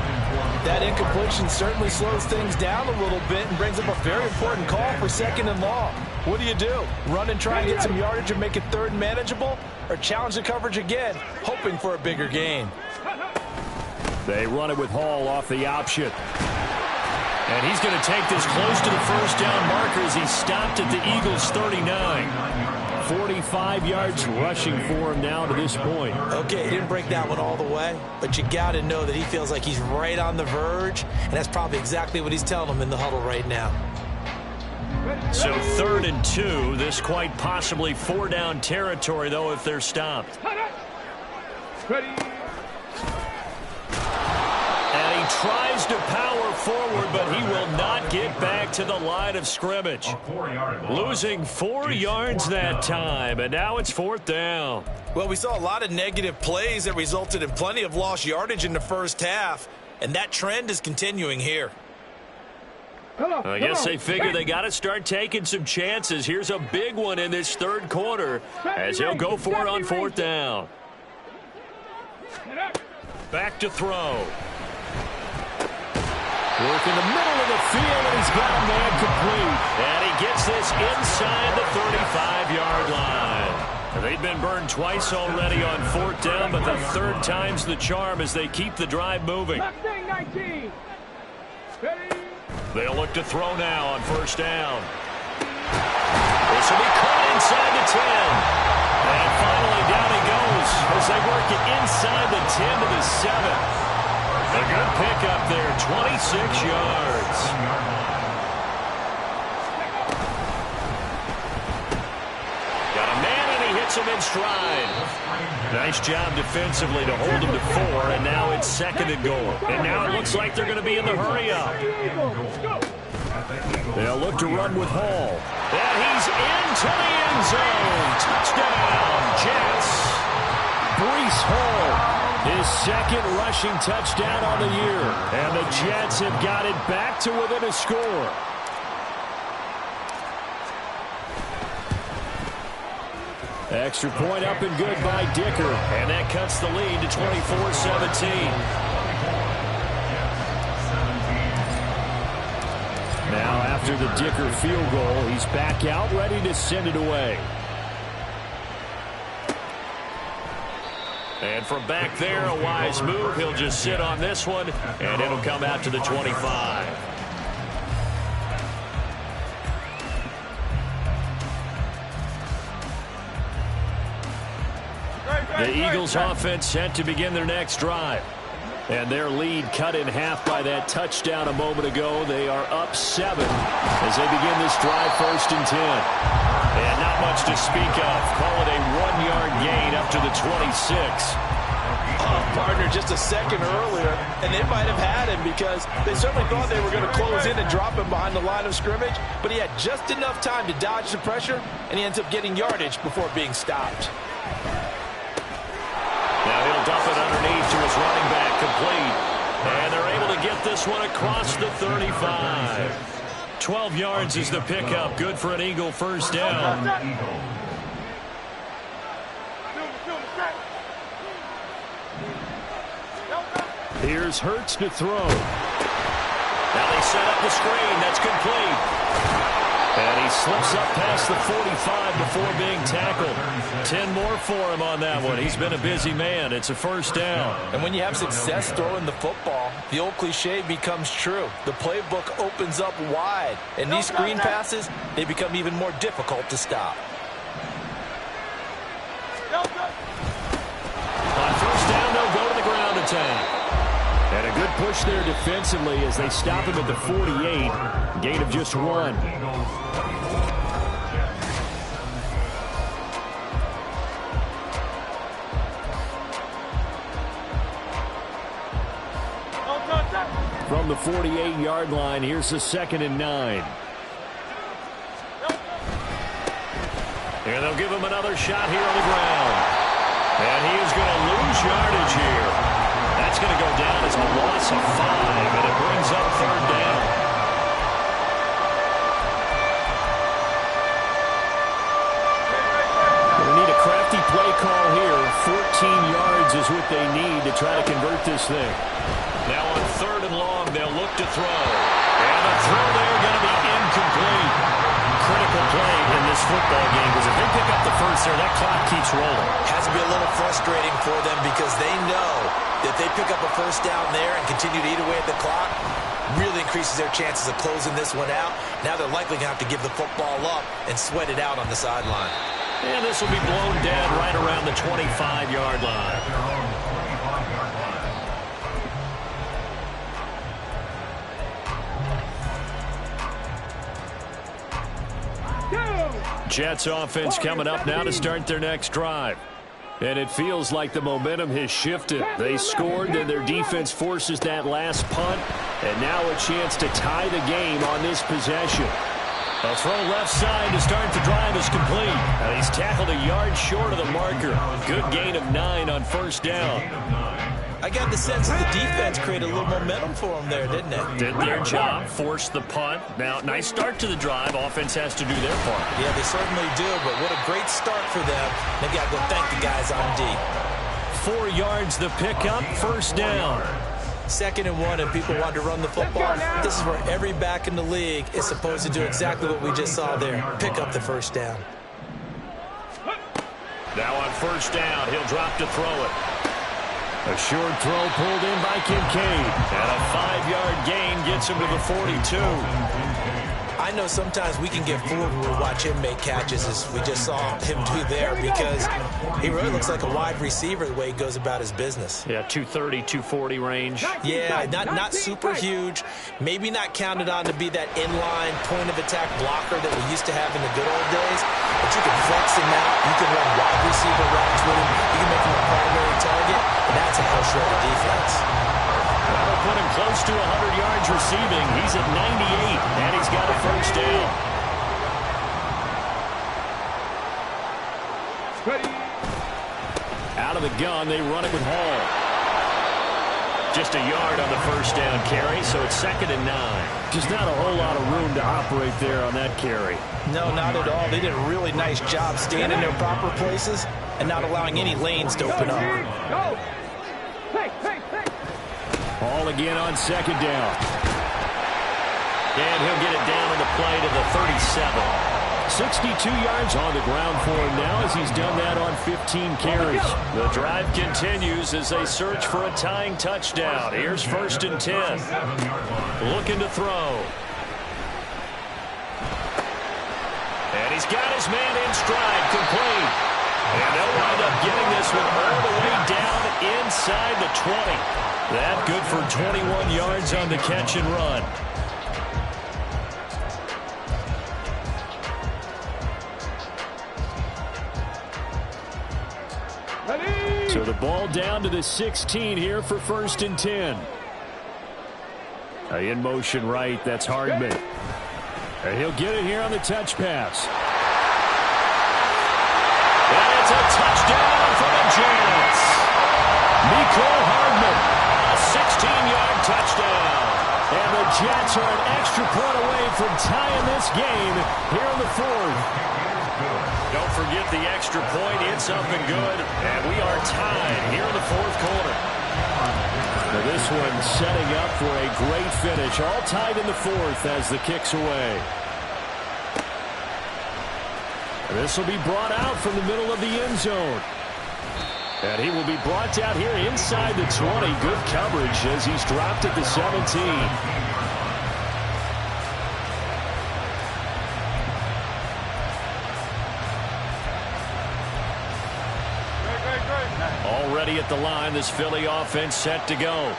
That incompletion certainly slows things down a little bit and brings up a very important call for 2nd and long. What do? Run and try and get some yardage and make it 3rd and manageable? Or challenge the coverage again, hoping for a bigger gain? They run it with Hall off the option. And he's going to take this close to the 1st down marker as he's stopped at the Eagles' 39. 45 yards rushing for him now to this point. Okay, he didn't break that one all the way, but you got to know that he feels like he's right on the verge, and that's probably exactly what he's telling them in the huddle right now. So 3rd and 2, this quite possibly 4-down territory, though, if they're stopped. Ready? And he tries to power forward, but he will not get back to the line of scrimmage. Losing 4 yards that time, and now it's 4th down. Well, we saw a lot of negative plays that resulted in plenty of lost yardage in the first half, and that trend is continuing here. I guess they figure they got to start taking some chances. Here's a big one in this 3rd quarter as he'll go for it on 4th down. Back to throw. Work in the middle of the field, and he's got a man complete. And he gets this inside the 35-yard line. They've been burned twice already on 4th down, but the 3rd time's the charm as they keep the drive moving. 19. Ready? They'll look to throw now on 1st down. This will be caught inside the 10. And finally down he goes as they work it inside the 10 to the 7. A good pickup there, 26 yards. Got a man, and he hits him in stride. Nice job defensively to hold him to 4, and now it's 2nd and goal. And now it looks like they're going to be in the hurry-up. They'll look to run with Hall. And he's into the end zone. Touchdown, Jets. Breece Hall His second rushing touchdown on the year. And the Jets have got it back to within a score. Extra point up and good by Dicker. And that cuts the lead to 24-17. Now after the Dicker field goal, he's back out ready to send it away. And from back there, a wise move. He'll just sit on this one, and it'll come out to the 25. The Eagles offense set to begin their next drive. And their lead cut in half by that touchdown a moment ago. They are up 7 as they begin this drive, 1st and 10. And not much to speak of. Call it a 1-yard gain up to the 26. Partner, just a second earlier, and they might have had him because they certainly thought they were going to close in and drop him behind the line of scrimmage, but he had just enough time to dodge the pressure, and he ends up getting yardage before being stopped. Now he'll dump it underneath to his running back, complete. And they're able to get this one across the 35. 12 yards is the pickup. Good for an Eagle first down. Here's Hurts to throw. Now they set up the screen. That's complete. And he slips up past the 45 before being tackled. 10 more for him on that one. He's been a busy man. It's a first down. And when you have success throwing the football, the old cliche becomes true. The playbook opens up wide. And these screen passes, they become even more difficult to stop. On first down, they'll go to the ground attack. And a good push there defensively as they stop him at the 48. Gain of just 1. From the 48-yard line, here's the 2nd and 9. And they'll give him another shot here on the ground. And he is going to lose yardage here. That's going to go down as a loss of 5, and it brings up 3rd down. They need a crafty play call here. 14 yards is what they need to try to convert this thing. Now on 3rd and long, they'll look to throw. And the throw there going to be incomplete. Critical play in this football game because if they pick up the first there, that clock keeps rolling. Has to be a little frustrating for them because they know that they pick up a first down there and continue to eat away at the clock, really increases their chances of closing this one out. Now they're likely going to have to give the football up and sweat it out on the sideline. And this will be blown dead right around the 25-yard line. Jets offense coming up now to start their next drive. And it feels like the momentum has shifted. They scored, then their defense forces that last punt. And now a chance to tie the game on this possession. A throw left side to start the drive is complete. And he's tackled a yard short of the marker. Good gain of 9 on first down. I got the sense that the defense created a little momentum for them there, didn't it? Did their job, forced the punt. Now, nice start to the drive. Offense has to do their part. Yeah, they certainly do, but what a great start for them. They've got to go thank the guys on D. 4 yards the pickup, first down. 2nd and 1, and people want to run the football. This is where every back in the league is supposed to do exactly what we just saw there. Pick up the first down. Now on first down, he'll drop to throw it. A short throw pulled in by Kincaid. And a 5-yard gain gets him to the 42. I know sometimes we can get fooled when we watch him make catches as we just saw him do there because he really looks like a wide receiver the way he goes about his business. Yeah, 230, 240 range. Yeah, not super huge. Maybe not counted on to be that inline point-of-attack blocker that we used to have in the good old days. But you can flex him out. You can run wide receiver routes with him. You can make him a primary target. And that's a hell short of defense. That'll put him close to 100 yards receiving. He's at 98, and he's got a first down. Out of the gun, they run it with Hall. Just a yard on the first down carry, so it's 2nd and 9. Just not a whole lot of room to operate there on that carry. No, not at all. They did a really nice job staying in their proper places and not allowing any lanes to open up. Go. Hey. Ball again on 2nd down. And he'll get it down on the play to the 37. 62 yards on the ground for him now as he's done that on 15 carries. The drive continues as they search for a tying touchdown. Here's 1st and 10. Looking to throw. And he's got his man in stride, complete. And they'll wind up getting this one all the way down inside the 20. That good for 21 yards on the catch and run. So the ball down to the 16 here for 1st and 10. In motion right, that's Hardman. And he'll get it here on the touch pass. And it's a touchdown for the Giants. Mecole Hardman, a 16-yard touchdown. And the Jets are an extra point away from tying this game here in the 4th. Don't forget the extra point. It's up and good. And we are tied here in the 4th quarter. Now this one setting up for a great finish. All tied in the 4th as the kick's away. And this will be brought out from the middle of the end zone. And he will be brought out here inside the 20. Good coverage as he's dropped at the 17. Already at the line, this Philly offense set to go.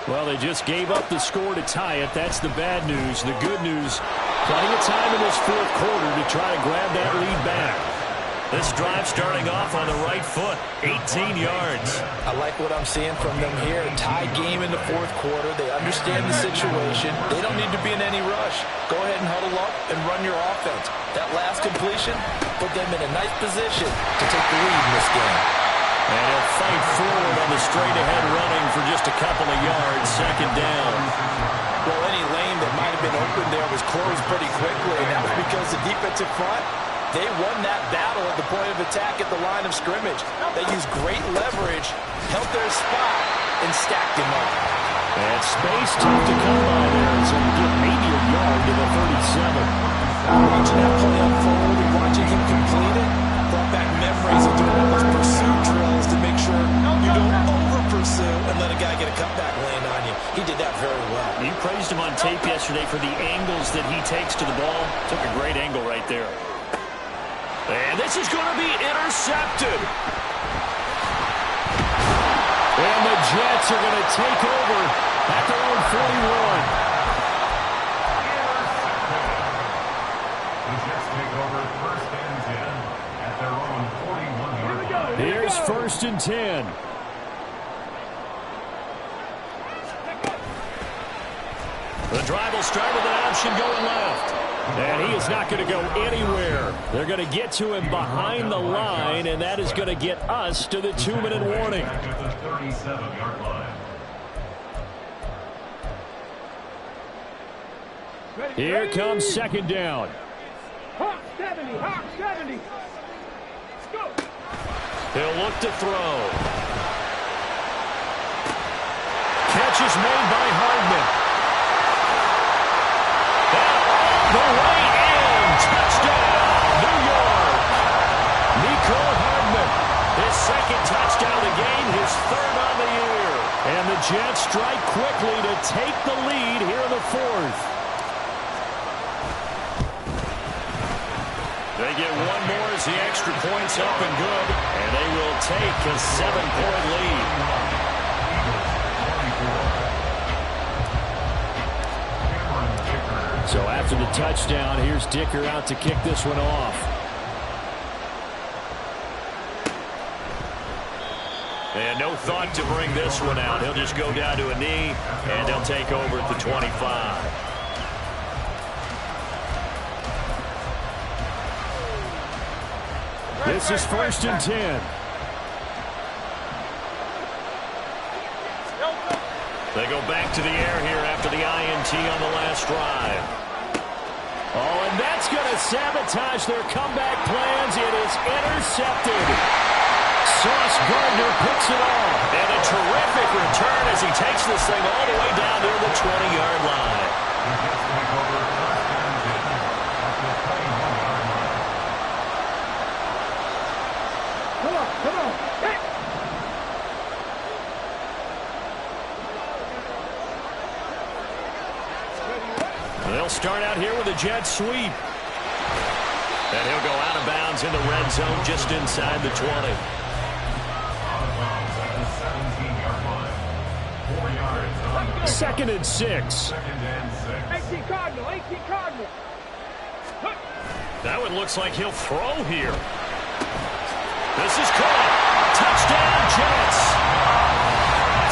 Well, they just gave up the score to tie it. That's the bad news. The good news, plenty of time in this 4th quarter to try to grab that lead back. This drive starting off on the right foot, 18 yards. I like what I'm seeing from them here. A tie game in the 4th quarter. They understand the situation. They don't need to be in any rush. Go ahead and huddle up and run your offense. That last completion put them in a nice position to take the lead in this game. And he'll fight forward on the straight-ahead running for just a couple of yards, 2nd down. Well, any lane that might have been open there was closed pretty quickly, and that was because the defensive front, they won that battle at the point of attack at the line of scrimmage. They used great leverage, held their spot, and stacked him up. And space tough to come by there, so you get maybe a yard to the 37. Watching that play unfold and watching him complete it brought back memories of doing all those pursuit drills to make sure you don't over-pursue and let a guy get a cutback land on you. He did that very well. You praised him on tape yesterday for the angles that he takes to the ball. Took a great angle right there. And this is going to be intercepted. And the Jets are going to take over at their own 41. Here's 1st and 10. The drive will start with an option going left. And he is not going to go anywhere. They're going to get to him behind the line, and that is going to get us to the 2-minute warning. Here comes 2nd down. Hawk 70, Hawk 70. Let's go. He'll look to throw. Catch is made by Hardman. And all the way in. Touchdown, New York. Mecole Hardman, his 2nd touchdown of the game, his 3rd on the year. And the Jets strike quickly to take the lead here in the 4th. They get one more as the extra point's up and good, and they will take a 7-point lead. So after the touchdown, here's Dicker out to kick this one off. And no thought to bring this one out. He'll just go down to a knee, and they'll take over at the 25. This is 1st and 10. They go back to the air here after the INT on the last drive. Oh, and that's going to sabotage their comeback plans. It is intercepted. Sauce Gardner picks it off. And a terrific return as he takes this thing all the way down near the 20-yard line. Come on. Hey. They'll start out here with a jet sweep. And he'll go out of bounds in the red zone just inside the 20. Second and 6. 18 Cardinal. That one looks like he'll throw here. This is caught. Touchdown, Jets.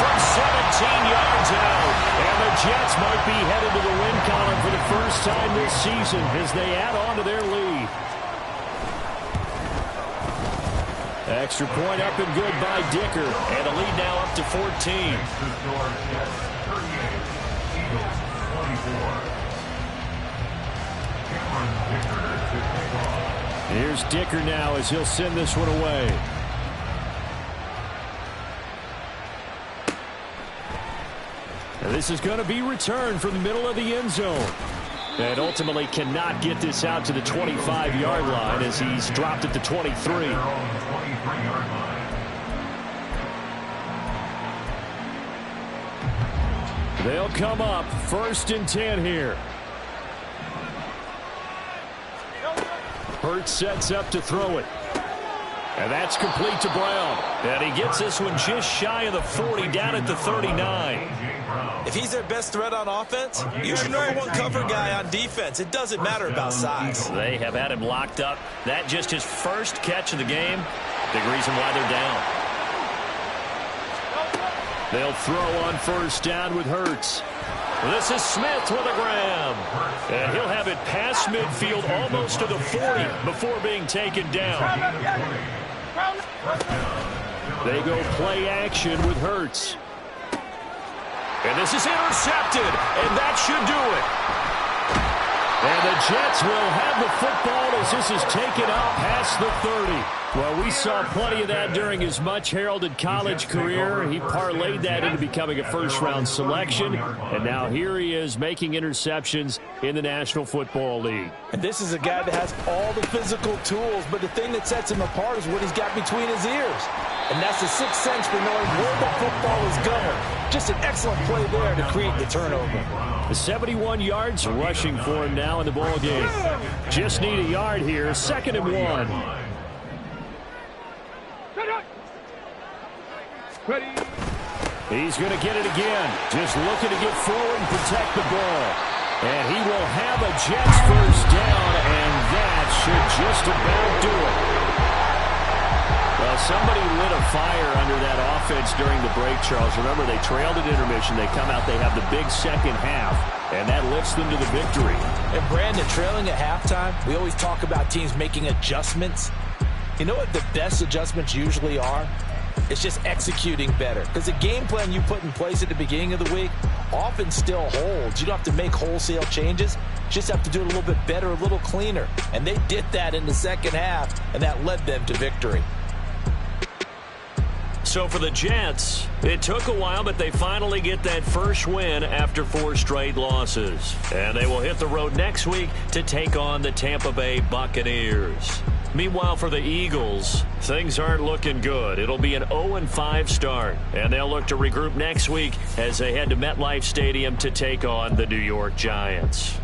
From 17 yards out. And the Jets might be headed to the win column for the first time this season as they add on to their lead. Extra point up and good by Dicker. And a lead now up to 14. Here's Dicker now as he'll send this one away. And this is going to be returned from the middle of the end zone. And ultimately cannot get this out to the 25-yard line as he's dropped it to 23. They'll come up 1st and 10 here. Hurts sets up to throw it. And that's complete to Brown. And he gets this one just shy of the 40 down at the 39. If he's their best threat on offense, use your number one cover guy on defense. It doesn't matter about size. They have had him locked up. That just his first catch of the game. Big reason why they're down. They'll throw on 1st down with Hurts. This is Smith with a grab. And he'll have it past midfield almost to the 40 before being taken down. They go play action with Hurts. And this is intercepted. And that should do it. And the Jets will have the football as this is taken out past the 30. Well, we saw plenty of that during his much-heralded college career. He parlayed that into becoming a first-round selection. And now here he is making interceptions in the National Football League. And this is a guy that has all the physical tools, but the thing that sets him apart is what he's got between his ears. And that's the sixth sense for knowing where the football is going. Just an excellent play there to create the turnover. The 71 yards rushing for him now in the ball game. Just need a yard here. 2nd and 1. Ready. He's going to get it again. Just looking to get forward and protect the ball. And he will have a Jets first down, and that should just about do it. Well, somebody lit a fire under that offense during the break, Charles. Remember, they trailed at intermission. They come out, they have the big second half, and that lifts them to the victory. And Brandon, trailing at halftime, we always talk about teams making adjustments. You know what the best adjustments usually are? It's just executing better. Because the game plan you put in place at the beginning of the week often still holds. You don't have to make wholesale changes. You just have to do it a little bit better, a little cleaner. And they did that in the second half, and that led them to victory. So for the Jets, it took a while, but they finally get that first win after 4 straight losses. And they will hit the road next week to take on the Tampa Bay Buccaneers. Meanwhile, for the Eagles, things aren't looking good. It'll be an 0-5 start, and they'll look to regroup next week as they head to MetLife Stadium to take on the New York Giants.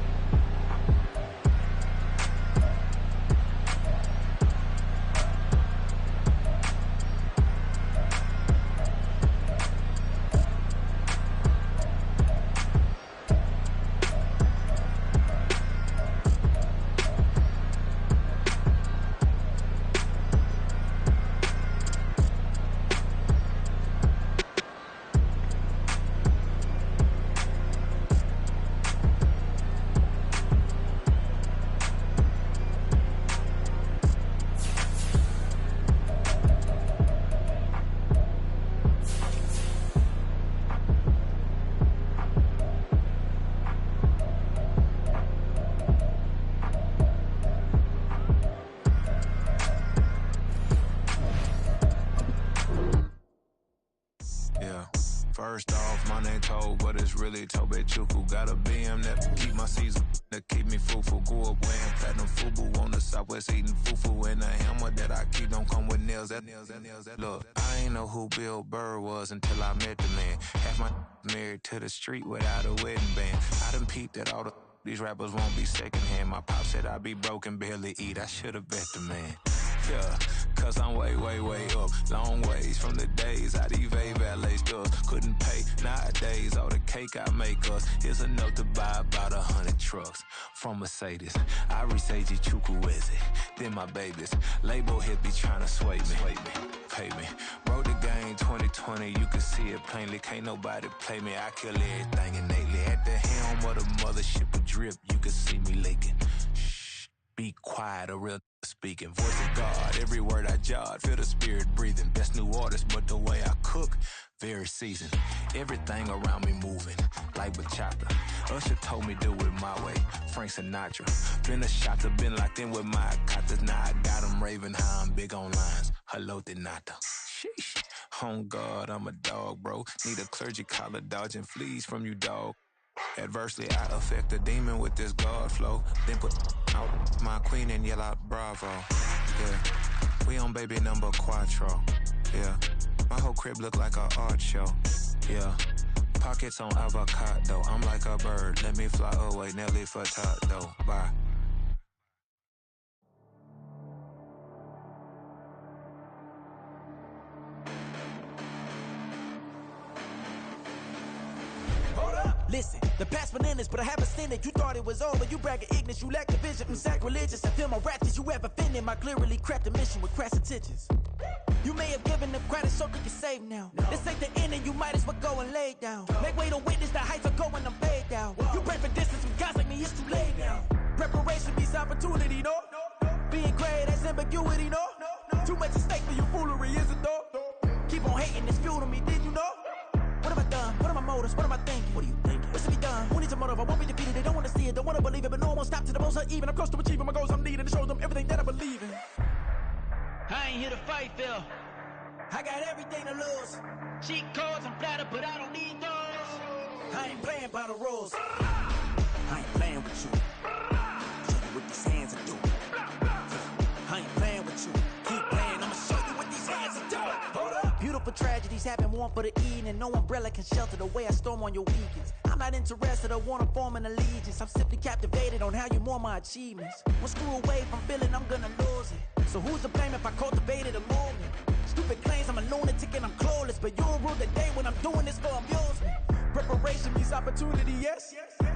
My name told, but it's really Tobe Chuku. Got a BM that keep my season, that keep me fruitful. Grew up wearing platinum FUBU on the Southwest eating fufu. And the hammer that I keep don't come with nails. Look, I ain't know who Bill Burr was until I met the man. Half my married to the street without a wedding band. I done peeped at all these rappers won't be secondhand. My pop said I'd be broken, barely eat. I should've bet the man. Yeah, cause I'm way, way, way up. Long ways from the days I evade valet stores. Couldn't pay nowadays. All the cake I make us is enough to buy about 100 trucks from Mercedes. I resage Chukwueze, then my babies. Label hit be trying to sway me. Pay me. Wrote the game 2020, you can see it plainly. Can't nobody play me. I kill everything innately. At the helm of the mothership with drip, you can see me leaking. Shh, be quiet, a real speaking. Voice of God, every word I jot. Feel the spirit breathing. Best new artist, but the way I cook, very seasoned. Everything around me moving, like bachata. Usher told me do it my way. Frank Sinatra. Been a shotter, been locked in with my katas. Now I got them raving how I'm big on lines. Hello, Denata. Sheesh. On God, I'm a dog, bro. Need a clergy collar, dodging fleas from you, dog. Adversely, I affect a demon with this God flow. Then put out my queen and yell out bravo. Yeah, we on baby number quattro. Yeah, my whole crib look like a art show. Yeah, pockets on avocado. I'm like a bird. Let me fly away, Nelly Furtado. Bye. Listen, the past bananas, but I haven't seen it. You thought it was over, you bragging ignorance, you lack the vision. I'm sacrilegious, I feel my ratchets, you have offended my clearly crafted mission with crass intentions. You may have given them credit so they can save now. This ain't the end and you might as well go and lay down. Make way to witness the heights are going, I'm paid down. You pray for distance with guys like me, it's too late now. Preparation means opportunity, no? Being great, that's ambiguity, no? Too much at stake for your foolery, is it though? Keep on hating, it's fuel to me, did you know? What have I done? What are my motives? What am I thinking? What are you thinking? What's to be done? Who needs a motive? I won't be defeated. They don't want to see it, don't want to believe it, but no one won't stop to the most uneven. I'm close to achieving my goals. I'm needing to show them everything that I believe in. I ain't here to fight, Phil. I got everything to lose. Cheat codes, I'm flattered, but I don't need those. I ain't playing by the rules. I ain't playing with you. Show you what these hands are doing. I ain't playing with you. Keep playing, I'ma show you what these hands are doing. Hold up. Beautiful tragedies happen, one for the eating, and no umbrella can shelter the way I storm on your weekends. I'm not interested, I wanna form an allegiance. I'm simply captivated on how you mourn my achievements. One screw away from feeling I'm gonna lose it. So who's to blame if I cultivated a movement? Stupid claims I'm a lunatic and I'm clueless, but you'll rule the day when I'm doing this for amusement. Preparation means opportunity, yes.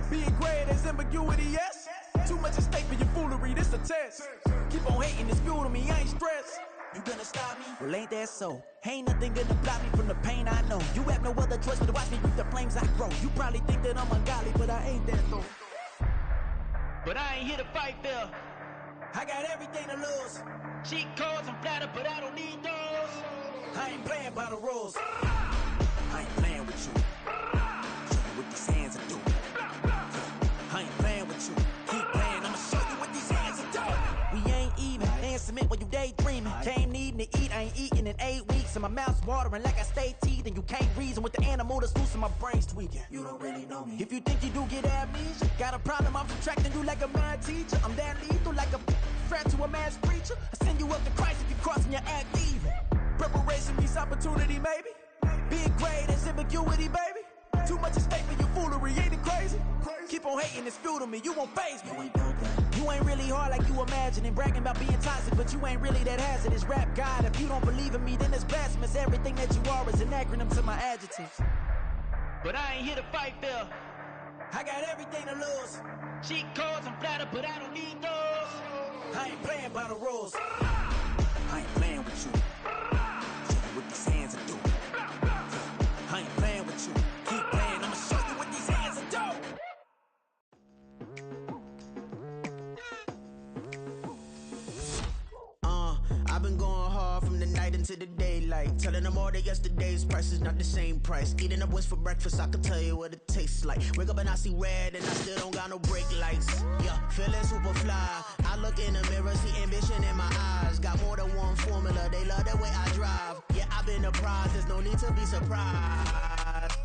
Being great is ambiguity, yes. Too much at stake for your foolery, this a test. Keep on hating, it's fuel to me, I ain't stressed. You gonna stop me? Well, ain't that so? Ain't nothing gonna block me from the pain I know. You have no other choice but to watch me reap the flames I grow. You probably think that I'm ungodly, but I ain't that though. But I ain't here to fight, Phil. I got everything to lose. Cheat codes, I'm flattered, but I don't need those. I ain't playing by the rules. I ain't playing with you. Show you what these hands are doing. I ain't playing with you. Keep playing, I'ma show you what these hands are doing. We ain't even. They ain't submit when you daydreaming. Came needing to eat, I ain't eating in 8 weeks. And my mouth's watering like I stay teeth. And you can't reason with the animal that's loose and my brain's tweaking. You don't really know me. If you think you do get amnesia, got a problem, I'm subtracting you like a mad teacher. I'm that lethal like a threat to a mass preacher. I send you up to Christ if you crossing your act evil. Preparation means opportunity, maybe. Being great is ambiguity, baby. Too much at stake for your foolery, ain't it crazy? Keep on hating, it's fuel to me, you won't faze me. You ain't really hard like you imagining. Bragging about being toxic, but you ain't really that hazardous. Rap God, if you don't believe in me, then it's blasphemous. Everything that you are is an acronym to my adjectives. But I ain't here to fight, Phil. I got everything to lose. Cheat codes, I'm flattered, but I don't need those. I ain't playing by the rules. I ain't playing with you. Show you what these hands are doing. I ain't playing with you. Keep playing, I'ma show you what these hands are doing. I've been going hard from the night into the daylight. Telling them all that yesterday's price is not the same price. Eating up wings for breakfast, I can tell you what it tastes like. Wake up and I see red and I still don't got no brake lights. Yeah, feeling super fly. I look in the mirror, see ambition in my eyes. Got more than one formula, they love the way I drive. Yeah, I've been apprised, there's no need to be surprised.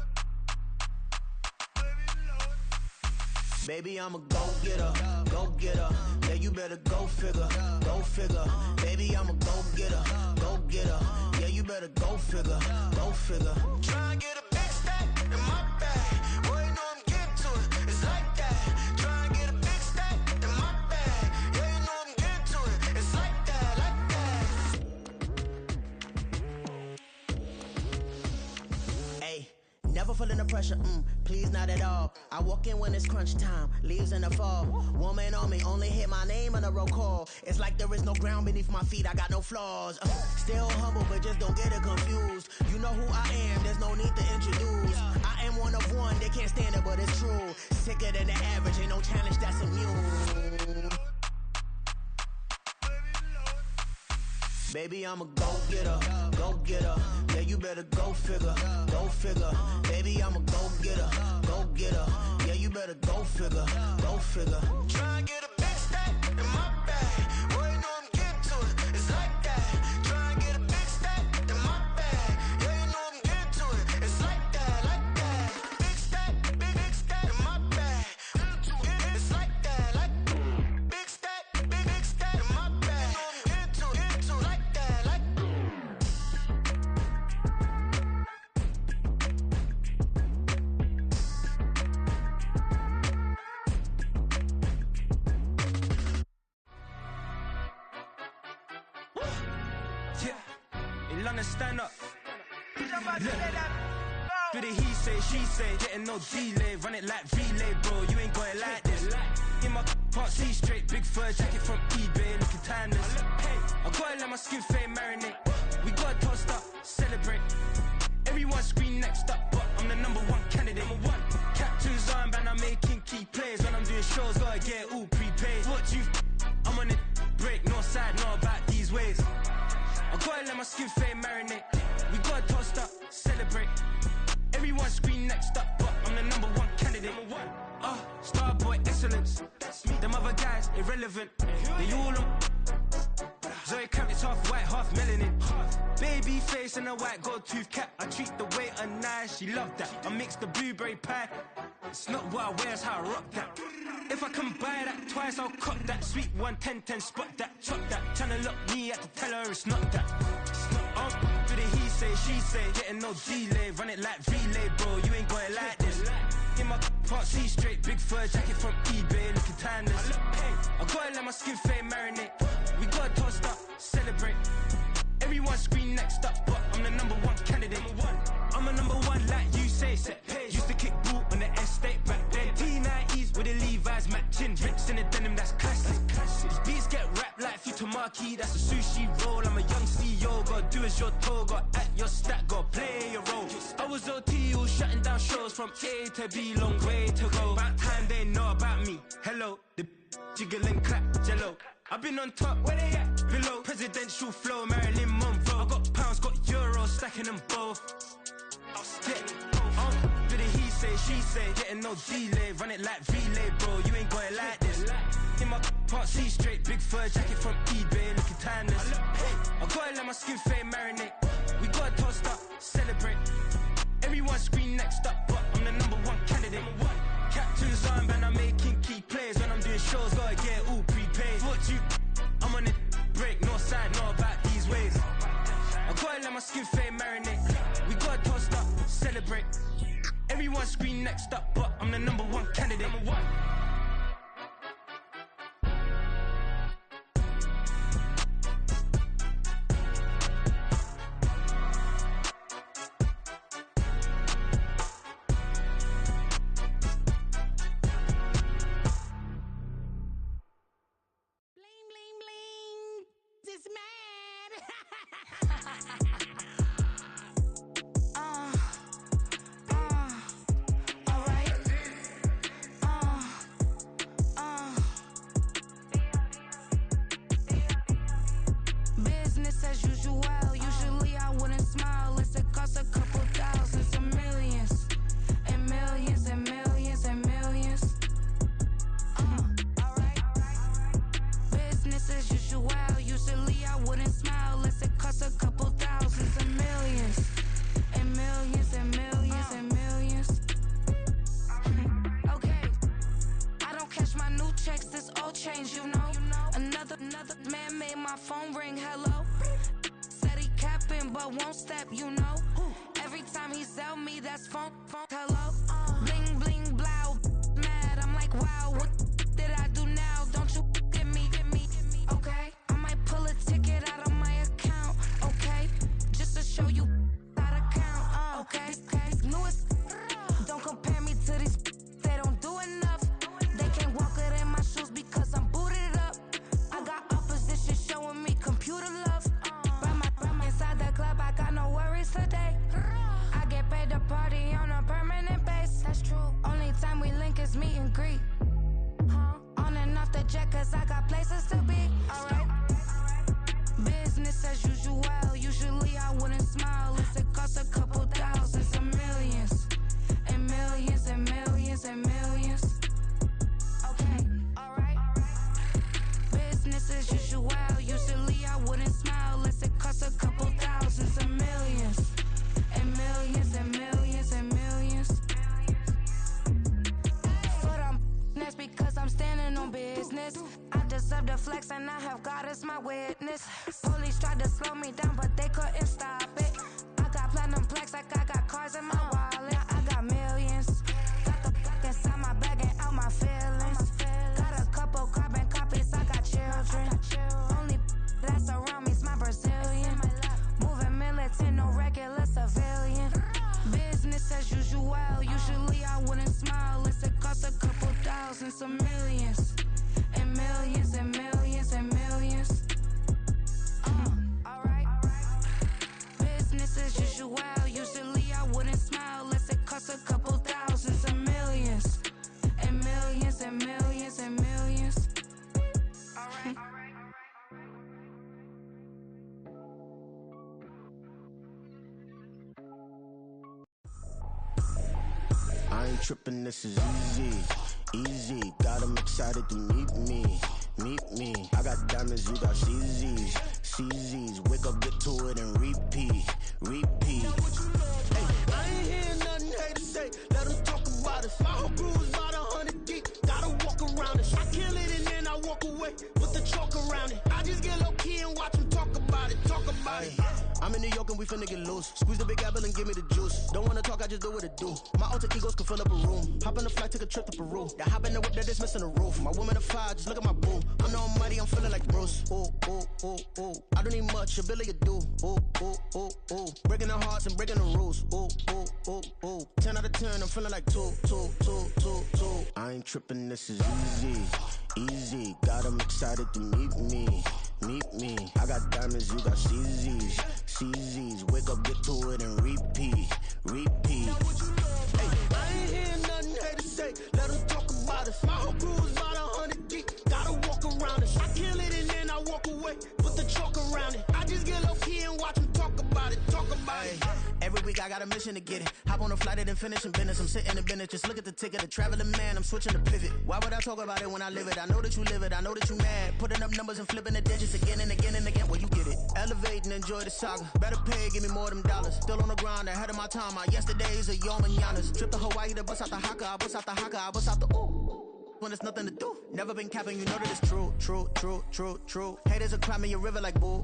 Baby, I'm a go-getter, go-getter. Yeah, you better go figure, go figure. Baby, I'm a go-getter, go-getter. Yeah, you better go figure, go figure. Try and get a big stack in my bag. Boy, you know I'm getting to it. It's like that. Try and get a big stack in my bag. Yeah, you know I'm getting to it. It's like that, like that. Hey. Never feeling the pressure, please not at all. I walk in when it's crunch time, leaves in the fall. Woman on me, only hit my name on a roll call. It's like there is no ground beneath my feet, I got no flaws. Still humble, but just don't get it confused. You know who I am, there's no need to introduce. I am one of one, they can't stand it, but it's true. Sicker than the average, ain't no challenge that's immune. Baby, I'm a go-getter, go-getter. Yeah, you better go figure, go figure. Baby, I'm a go-getter, go-getter. Yeah, you better go figure, go figure. Try and get a big stack in my bag. Boy, you know I'm getting to it. It's like that. Try and get a big stack in my bag. Yeah, you know I'm getting to it. It's like that, like that. Big stack in my bag. It's like that, like big stack in my bag. Stand up. Do the he say, she say, getting no delay, run it like relay, bro. You ain't going like this. In my can't see straight, big fur jacket from eBay, looking timeless. I gotta let my skin fade marinate. We gotta toast up, celebrate. Everyone scream next up, but I'm the #1 candidate. Captain's armband, I'm making key plays. When I'm doing shows, gotta get all prepaid. What you I'm on it, break, no side, no about these ways. I gotta let my skin fade marinate. We gotta toast up, celebrate. Everyone scream next up, but I'm the #1 candidate. Starboy excellence. Them other guys irrelevant. They all on. Zoe Camp, it's half white, half melanin. Baby face and a white gold tooth cap. I treat the waiter nice, she love that. I mix the blueberry pie. It's not what I wear, it's how I rock that. If I can buy that twice, I'll cop that. Sweet 110, spot that, chop that. Tryna lock me, I have to tell her it's not that. Do the he say, she say, getting no delay, run it like relay, bro. You ain't going like this. In my can't see straight, big fur jacket from eBay, looking timeless. I gotta let my skin fade marinate. We gotta toast up, celebrate. Everyone scream next up, but I'm the #1 candidate. I'm a #1 like you say, set page. Used to kick boot on the estate back then. T90s with the Levi's matching. Rips in the denim, that's classic. These beats get wrapped like Futamaki, that's a sushi roll. I'm a young CEO, gotta do as you're told. Gotta act your stat, gotta play your role. I was OT, all shutting down shows from A to B, long way to go. About time they know about me. Hello, the jiggle and clap, jello. I've been on top, where they at? Below, presidential flow, Marilyn Monroe. I got pounds, got euros, stacking them both. Do the he say, she say, getting no delay, run it like relay, bro. You ain't going like this. In my can't see straight, big fur jacket from eBay, looking timeless. I gotta let my skin fade marinate. We gotta toast up, celebrate. Everyone scream next up, but I'm the #1 candidate. Captain's armband, I'm making key plays. When I'm doing shows, gotta get all prepaid. What you I'm on it, break, no side, no about these ways. I gotta let my skin fade marinate. We gotta toast up, celebrate. Everyone scream next up, but I'm the #1 candidate. Bling, bling, bling. This mad. Alright. Business as usual. Usually I wouldn't smile unless it costs a couple thousands and millions. And millions and millions and millions. Business as usual. Usually I wouldn't smile unless it costs a couple thousand. phone ring, hello. Said he capping, but won't step, you know. Every time he sell me, that's phone, hello. Bling, bling, blow, mad. I'm like, wow, what did I do now? Don't you get me, okay? I might pull a ticket out of my account, okay? Just to show you how to count, okay? Newest, don't compare me to these, they don't do enough. They can't walk it in my shoes because I'm booted up. I got opposition showing me computer love. By inside the club, I got no worries today. I get paid to party on a permanent base. That's true. Only time we link is meet and greet. On and off the jet, cause I got places to be. Alright. Business as usual. Usually I wouldn't smile if it cost a couple thousands of millions. And millions and millions and millions. Okay, alright. Business as usual. Usually I wouldn't smile unless it cost a couple thousands of millions. And millions and millions and millions. But that's because I'm standing on business. I deserve the flex and I have God as my witness. Police tried to slow me down but they couldn't stop it. I got platinum plaques like I got cars in my wallet. I got millions. Got the fuck inside my bag and out my feelings. Got a couple carbon copies, I got children. Only that's around me's my Brazilian. Moving militant, no regular civilian. Business as usual. Usually I wouldn't smile unless it cost a couple thousands of millions. And millions and millions and millions. Alright. Business as usual. Usually I wouldn't smile unless it cost a couple thousands of millions. And millions and millions and millions. Alright. I ain't tripping, this is easy, easy. Got 'em excited to meet me. I got diamonds, you got CZs, CZs. Wake up, get to it and repeat. Hey, I ain't hearing nothing haters say. Let them talk about us. My whole crew is about 100 deep. Gotta walk around it. I kill it and then I walk away with the chalk around it. I just get low key and watch them talk about it. I'm in New York and we finna get loose. Squeeze the big apple and give me the juice. Don't wanna talk, I just do what it do. My alter egos can fill up a room. Hop on the flight, take a trip to Peru. That hop in the whip that is missing the roof. My woman of fire, just look at my boo. I'm the almighty, I'm feeling like Bruce. Ooh. I don't need much, ability to do. Ooh. Breaking the hearts and breaking the rules. Ooh. 10 out of 10, I'm feeling like two. I ain't tripping, this is easy. Got 'em excited to meet me. I got diamonds, you got CZs. Wake up, get to it and repeat. Hey, I ain't hearing nothing haters say. Let them talk about us. My whole crew is about 100 deep. Gotta walk around it. I kill it and then I walk away with the chalk around it. I just get low key and watch them talk about it. Every week I got a mission to get it. Hop on a flight and then finish in business. I'm sitting in business, just look at the ticket. A traveling man, I'm switching to pivot. Why would I talk about it when I live it? I know that you live it, I know that you mad. Putting up numbers and flipping the digits again and again and again. Well, you get it. Elevate and enjoy the saga. Better pay, give me more of them dollars. Still on the grind, ahead of my time. My yesterdays are your mananas. Trip to Hawaii to bust out the haka. I bust out the haka, I bust out the ooh. When there's nothing to do. Never been capping, you know that it's true. Haters are climbing your river like boo.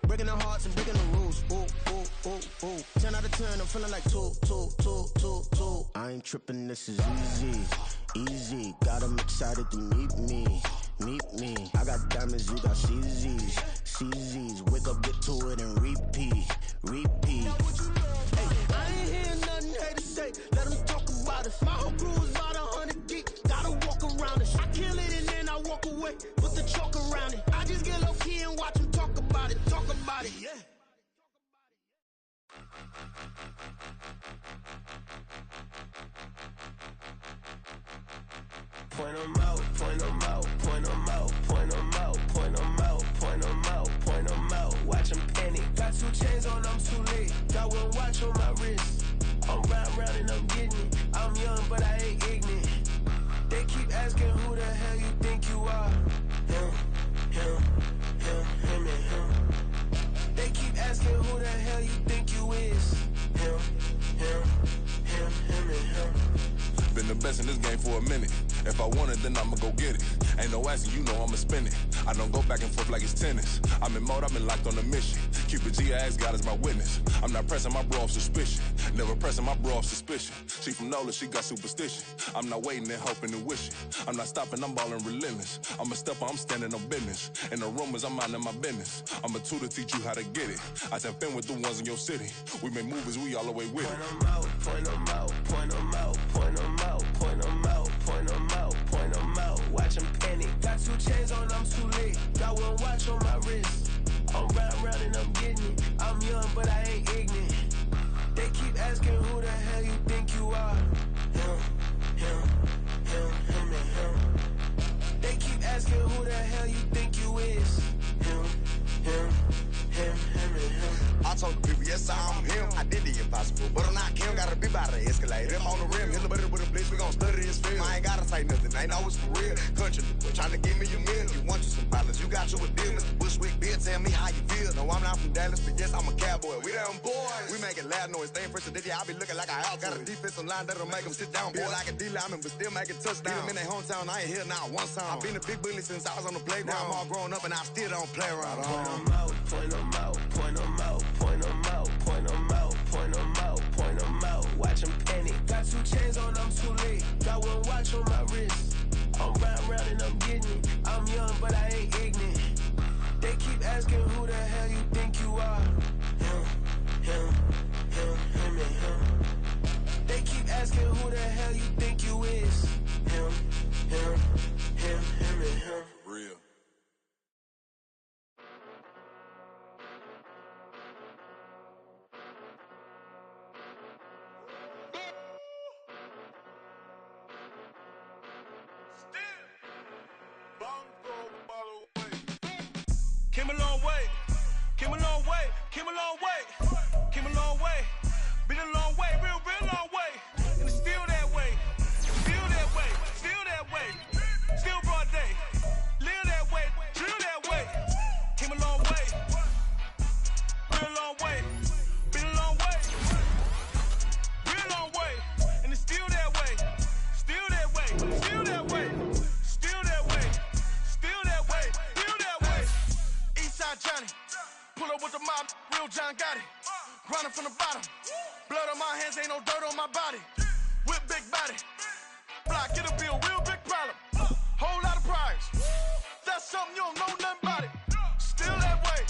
Breaking the hearts and breaking the rules. Ooh. 10 out of 10, I'm feeling like two. I ain't tripping, this is easy. Got 'em excited to meet me. I got diamonds, you got CZs. Wake up, get to it and repeat. Hey, I ain't hearing nothing haters say. Let them talk about us. My whole crew is about 100 deep. Gotta walk around it. I kill it and then I walk away with the chalk around it. I just get low key and watch them talk about it. Yeah. Point 'em out. Watch 'em panic. Got 2 chains on, I'm too late. Got 1 watch on my wrist. I'm round and I'm getting it. I'm young, but I ain't ignorant. They keep asking who the hell you think you are. Him and him. They keep asking who the hell you think you is. Him and him. Been the best in this game for a minute. If I want it, then I'ma go get it. Ain't no asking, you know I'ma spend it. I don't go back and forth like it's tennis. I'm in mode, I've been locked on a mission. Cupid G, I ask God as my witness. I'm not pressing my bro off suspicion. Never pressing my bro off suspicion. She from NOLA, she got superstition. I'm not waiting and hoping and wishing. I'm not stopping, I'm ballin' relentless. I'm a stepper, I'm standing on business. In the rumors, I'm minding my business. I'm a tutor, teach you how to get it. I tap in with the ones in your city. We make movies, we all the way with it. Point them out, point them out, point them out, point them out, point them out, point them out, point them out. Watch them panic. Got 2 chains on, I'm too late. Got 1 watch on my wrist. I'm round and I'm getting it. I'm young, but I ain't ignorant. They keep asking who the hell you think you are. Him, and him. They keep asking who the hell you think you is. Him, and him. I told the people, yes, I'm him. I did the impossible, but I'm not Kim. Gotta be by the escalator. I'm on the rim, hit a bit with a blitz. We gon' study this film. I ain't gotta say nothing, ain't know it's for real. Country, trying to give me a meal. You want you some violence, you got you a deal. Mr. Bushwick, Bill, tell me how you feel. No, I'm not from Dallas, but yes, I'm a cowboy. We them boys. We make it loud noise. Staying fresh today, I be looking like a house. Got a defensive line that'll make them sit down. Feel like a D-lineman, but still make it touchdown. Get them in their hometown, I ain't here now one song. I've been a big bully since I was on the playground. I'm all grown up and I still don't play around. Point them out, point them out, point them out, point them out, point them out, point them out, point them out. Watch them panic. Got 2 chains on, I'm too late. Got 1 watch on my wrist. I'm round and I'm getting it. I'm young, but I ain't ignorant. They keep asking who the hell you think you are. Him, and him. They keep asking who the hell you think you is. Him, and him. Real. Came a long way, came a long way, came a long way, came a long way, been a long way, real long way, and it's still that way, still that way, still that way, still broad day, live that way, drill that way, came a long way, real long way, been a long way, real long way, and it's still that way, still that way, still that way, still that way, still that way, still that way. Eastside Johnny, pull up with the mob, real John got it. Grinding from the bottom, blood on my hands, ain't no dirt on my body. Whip big body, block, get a bill, real big problem. Whole lot of priors, that's something you don't know nothing about it. Still that way,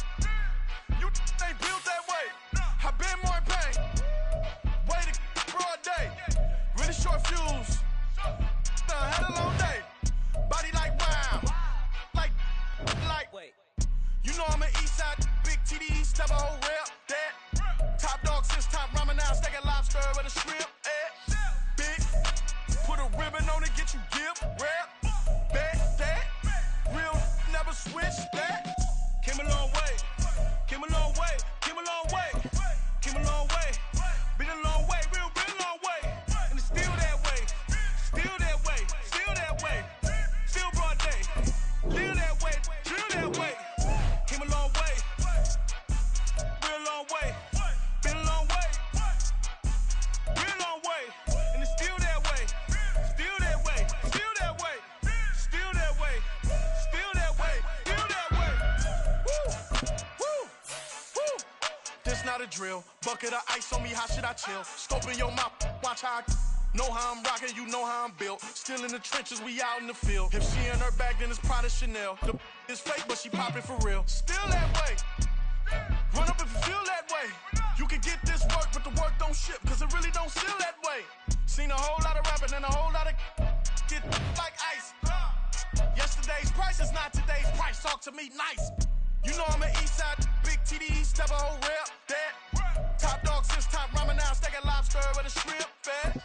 you ain't built that way. I been more in pain, way to broad day. Really short fuse, had a long day. Body like wow, like. Wait. You know I'm an east side, big TDE, step a whole rep, that. Top dog since top ramen now, stacking lobster with a shrimp, Big, put a ribbon on it, get you give, rap, bet, that. Real, never switch, that. Came a long way, came a long way, came a long way, came a long way. Been a long way, real long way. And it's still that way, still that way, still that way. Still broad day, live that way, drill that way. Came a long way, real long way, been a long way, real long way, and it's still that way, still that way, still that way, still that way, still that way, still that way. Woo, woo. This not a drill, bucket of ice on me, how should I chill? Scope in your mouth, watch how I know how I'm rocking, you know how I'm built. Still in the trenches, we out in the field. If she in her bag, then it's Prada Chanel. The is fake, but she popping for real. Still that way. Run up if you feel that way. You can get this work, but the work don't ship, cause it really don't feel that way. Seen a whole lot of rapping and a whole lot of get like ice. Yesterday's price is not today's price. Talk to me nice. You know I'm an east side, big TDE, step a whole rep, that. Top dog since top ramen now, stacking lobster with a shrimp, fat.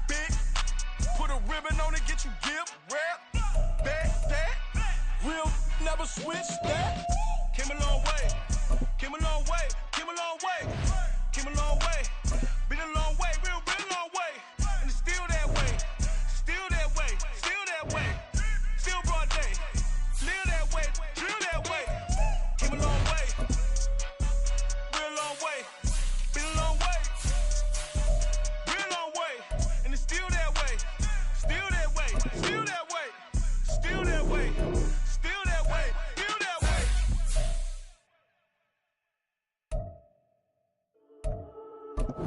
Big, put a ribbon on it, get you give, rap, bet, that. Real, never switch, that. Came a long way, came a long way, came a long way, came a long way. Been a long way, real long way. And it's still that way, still that way, still that way. Still broad day, live that way, drill that way. Came a long way, real long way. Been a long way, real long way. And it's still that way, still that way, still that way, still that way, still that way. We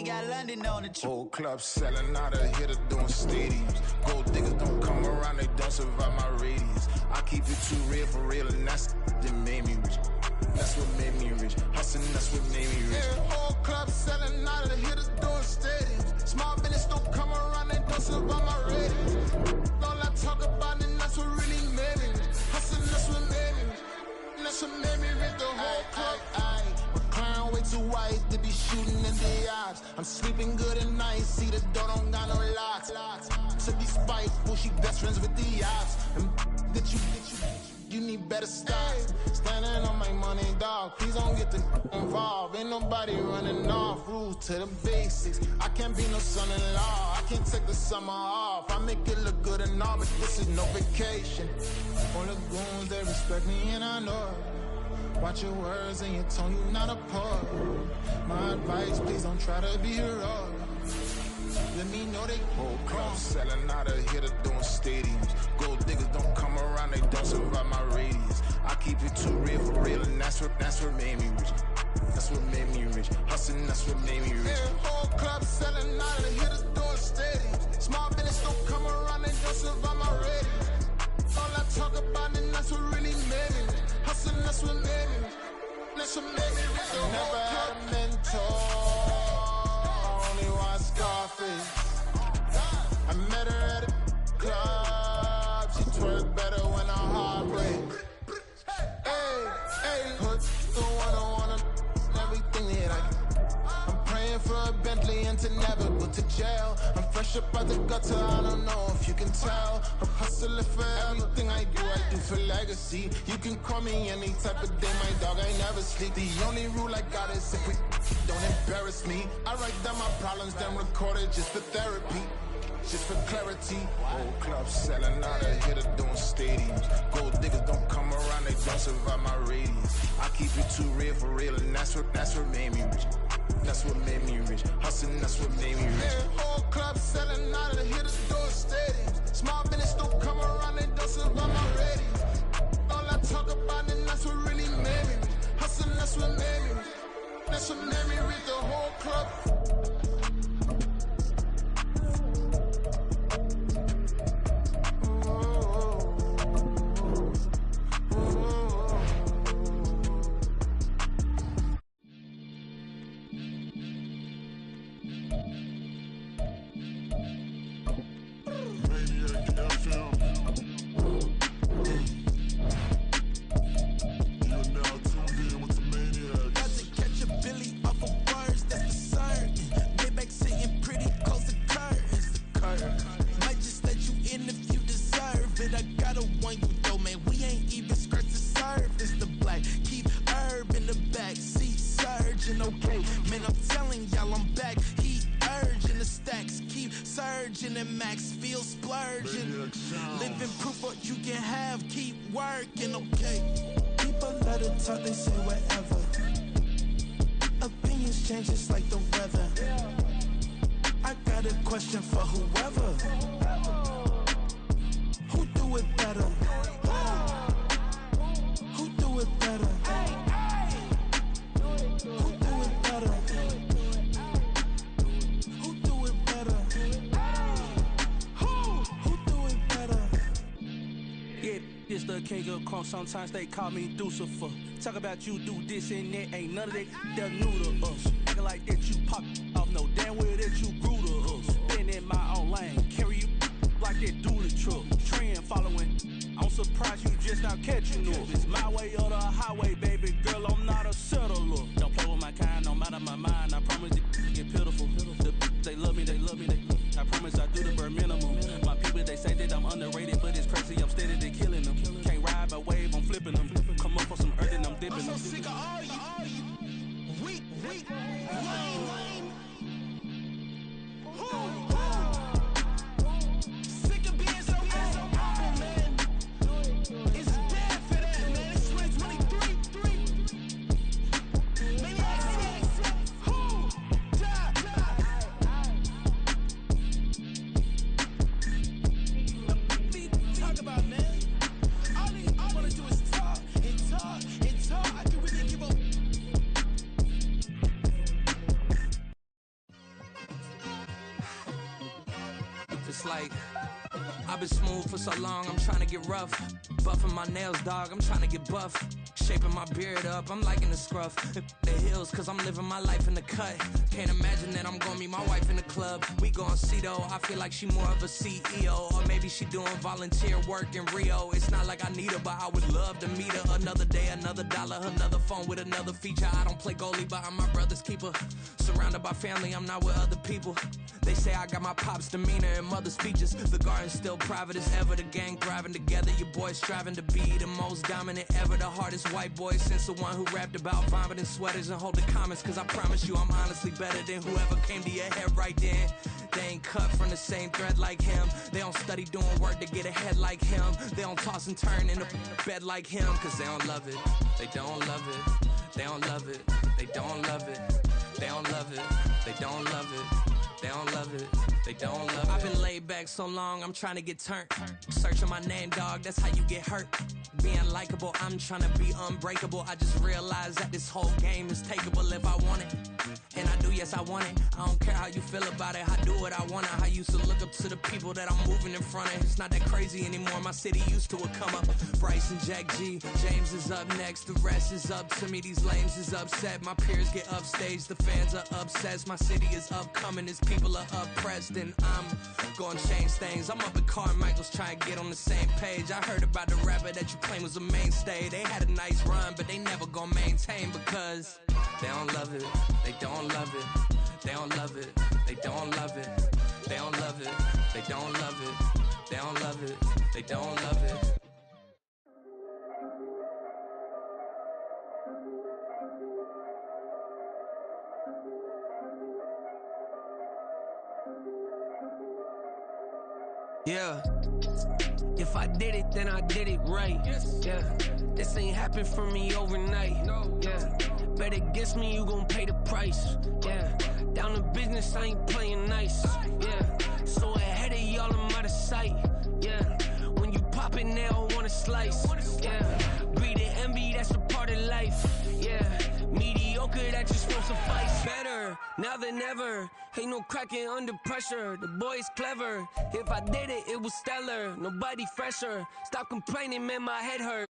got London on the Whole club selling out of hitter doing stadiums. Gold diggers don't come around, they don't survive my radius. I keep it too real for real, and that's that made me rich. That's what made me rich. Hustling, that's what made me rich. Yeah, whole club selling out of hitters doing stadiums. Small business don't come around, they don't survive my radius. All I talk about, and that's what really made me rich. Hustling, that's what made me rich. And that's what made me rich. The whole club. McLaren way too white to be shooting in the eyes. I'm sleeping good at night, see the door don't got no locks. To be spiteful, she best friends with the odds. And that you need better styles. Standing on my money, dog. Please don't get the involved. Ain't nobody running off. Rules to the basics. I can't be no son-in-law. I can't take the summer off. I make it look good and all, but this is no vacation. All the goons, they respect me and I know it. Watch your words and your tone, you not a poet. My advice, please don't try to be heroic. Let me know they whole club selling out of hitter doing stadiums. Gold diggers don't come around, they don't survive my radius. I keep it too real for real, and that's what made me rich. That's what made me rich. Hustling, that's what made me rich. Yeah, whole club selling out of hitters doing stadiums. Small business don't come around, they don't survive my radius. All I talk about, and that's what really made me rich. Hustling, that's what made me rich. That's what made me rich. Never had a mentor. Only one Scarface. I met her at a club. She twerk better when her heart breaks. Hey, put the one I wanna, everything that I can. I'm praying for a Bentley and to never go to jail. I'm fresh up out the gutter, I don't know if you can tell. I'm hustling for everything I do for legacy. You can call me any type of day, my dog, I never sleep. The only rule I got is if we don't embarrass me. I write down my problems, then record it just for therapy. Just for clarity. Whole club selling out of hitter doing stadiums. Gold diggers don't come around, they don't survive my radius. I keep it too real for real, and that's what made me rich. That's what made me rich. Hustling, that's what made me rich. Yeah, whole club selling out of the hitters doing stadiums. Small business don't come around, they don't survive my radius. All I talk about, and that's what really made me rich. Hustling, that's what made me rich. That's what made me rich. The whole club. Sometimes they call me Lucifer. Talk about you do this and that. Ain't none of that they're new to us. Acting like that you pop off. No damn well that you grew to us. Been in my own lane. Carry you like that do the truck. Trend following. I'm surprised you just not catching up. It's my way or the highway, baby girl. I'm not a settler. Don't play with my kind. I'm out of my mind. I promise it get pitiful. They love me, they love me, they love me. I promise I do the bare minimum. My people, they say that I'm underrated, but it's crazy. I'm steady, they killing them. Can't ride my wave, I'm flipping them. Come up for some earth and I'm dipping them. I'm so sick of all you. Weak, lame. Sick of being so open, man. It's dead for that, man. It's 2023. Maybe talk about It's like I've been smooth for so long, I'm trying to get rough. Buffing my nails, dog, I'm trying to get buff. Shaping my beard up, I'm liking the scruff. The hills, cause I'm living my life in the cut. Can't imagine that I'm gonna meet my wife in the club. We gon' see though, I feel like she more of a CEO. Or maybe she doing volunteer work in Rio. It's not like I need her, but I would love to meet her. Another day, another dollar, another phone with another feature. I don't play goalie, but I'm my brother's keeper. Surrounded by family, I'm not with other people. They say I got my pop's demeanor and mother's features. The garden's still private as ever, the gang thriving together. Your boys striving to be the most dominant ever. The hardest white boy since the one who rapped about vomiting sweaters and holding comments. Cause I promise you I'm honestly better than whoever came to your head right then. They ain't cut from the same thread like him. They don't study doing work to get ahead like him. They don't toss and turn in the bed like him. Cause they don't love it, they don't love it. They don't love it, they don't love it. They don't love it, they don't love it. They don't love it, they don't love it. I've been laid back so long, I'm trying to get turned. Searching my name, dog, that's how you get hurt. Being likable, I'm trying to be unbreakable. I just realized that this whole game is takeable if I want it. And I do, yes, I want it. I don't care how you feel about it, I do what I want it. I used to look up to the people that I'm moving in front of. It's not that crazy anymore, my city used to a come up. Bryce and Jack G, James is up next. The rest is up to me, these lames is upset. My peers get upstaged, the fans are obsessed. My city is upcoming, its people are oppressed. And I'm gonna change things. I'm up at Carmichael's trying to get on the same page. I heard about the rapper that you claim was a mainstay. They had a nice run, but they never gonna maintain because they don't love it, they don't love it, they don't love it, they don't love it, they don't love it, they don't love it, they don't love it, they don't love it. Yeah. If I did it, then I did it right. Yeah. This ain't happened for me overnight. Yeah. Bet against me, you gon' pay the price. Yeah. Down to business, I ain't playing nice. Yeah. So ahead of y'all, I'm out of sight. Yeah. When you pop it, they don't wanna slice. Yeah. Greed and envy, that's a part of life. Yeah. Mediocre, that just won't suffice. Better now than ever. Ain't no cracking under pressure. The boy's clever. If I did it, it was stellar. Nobody fresher. Stop complaining, man, my head hurt.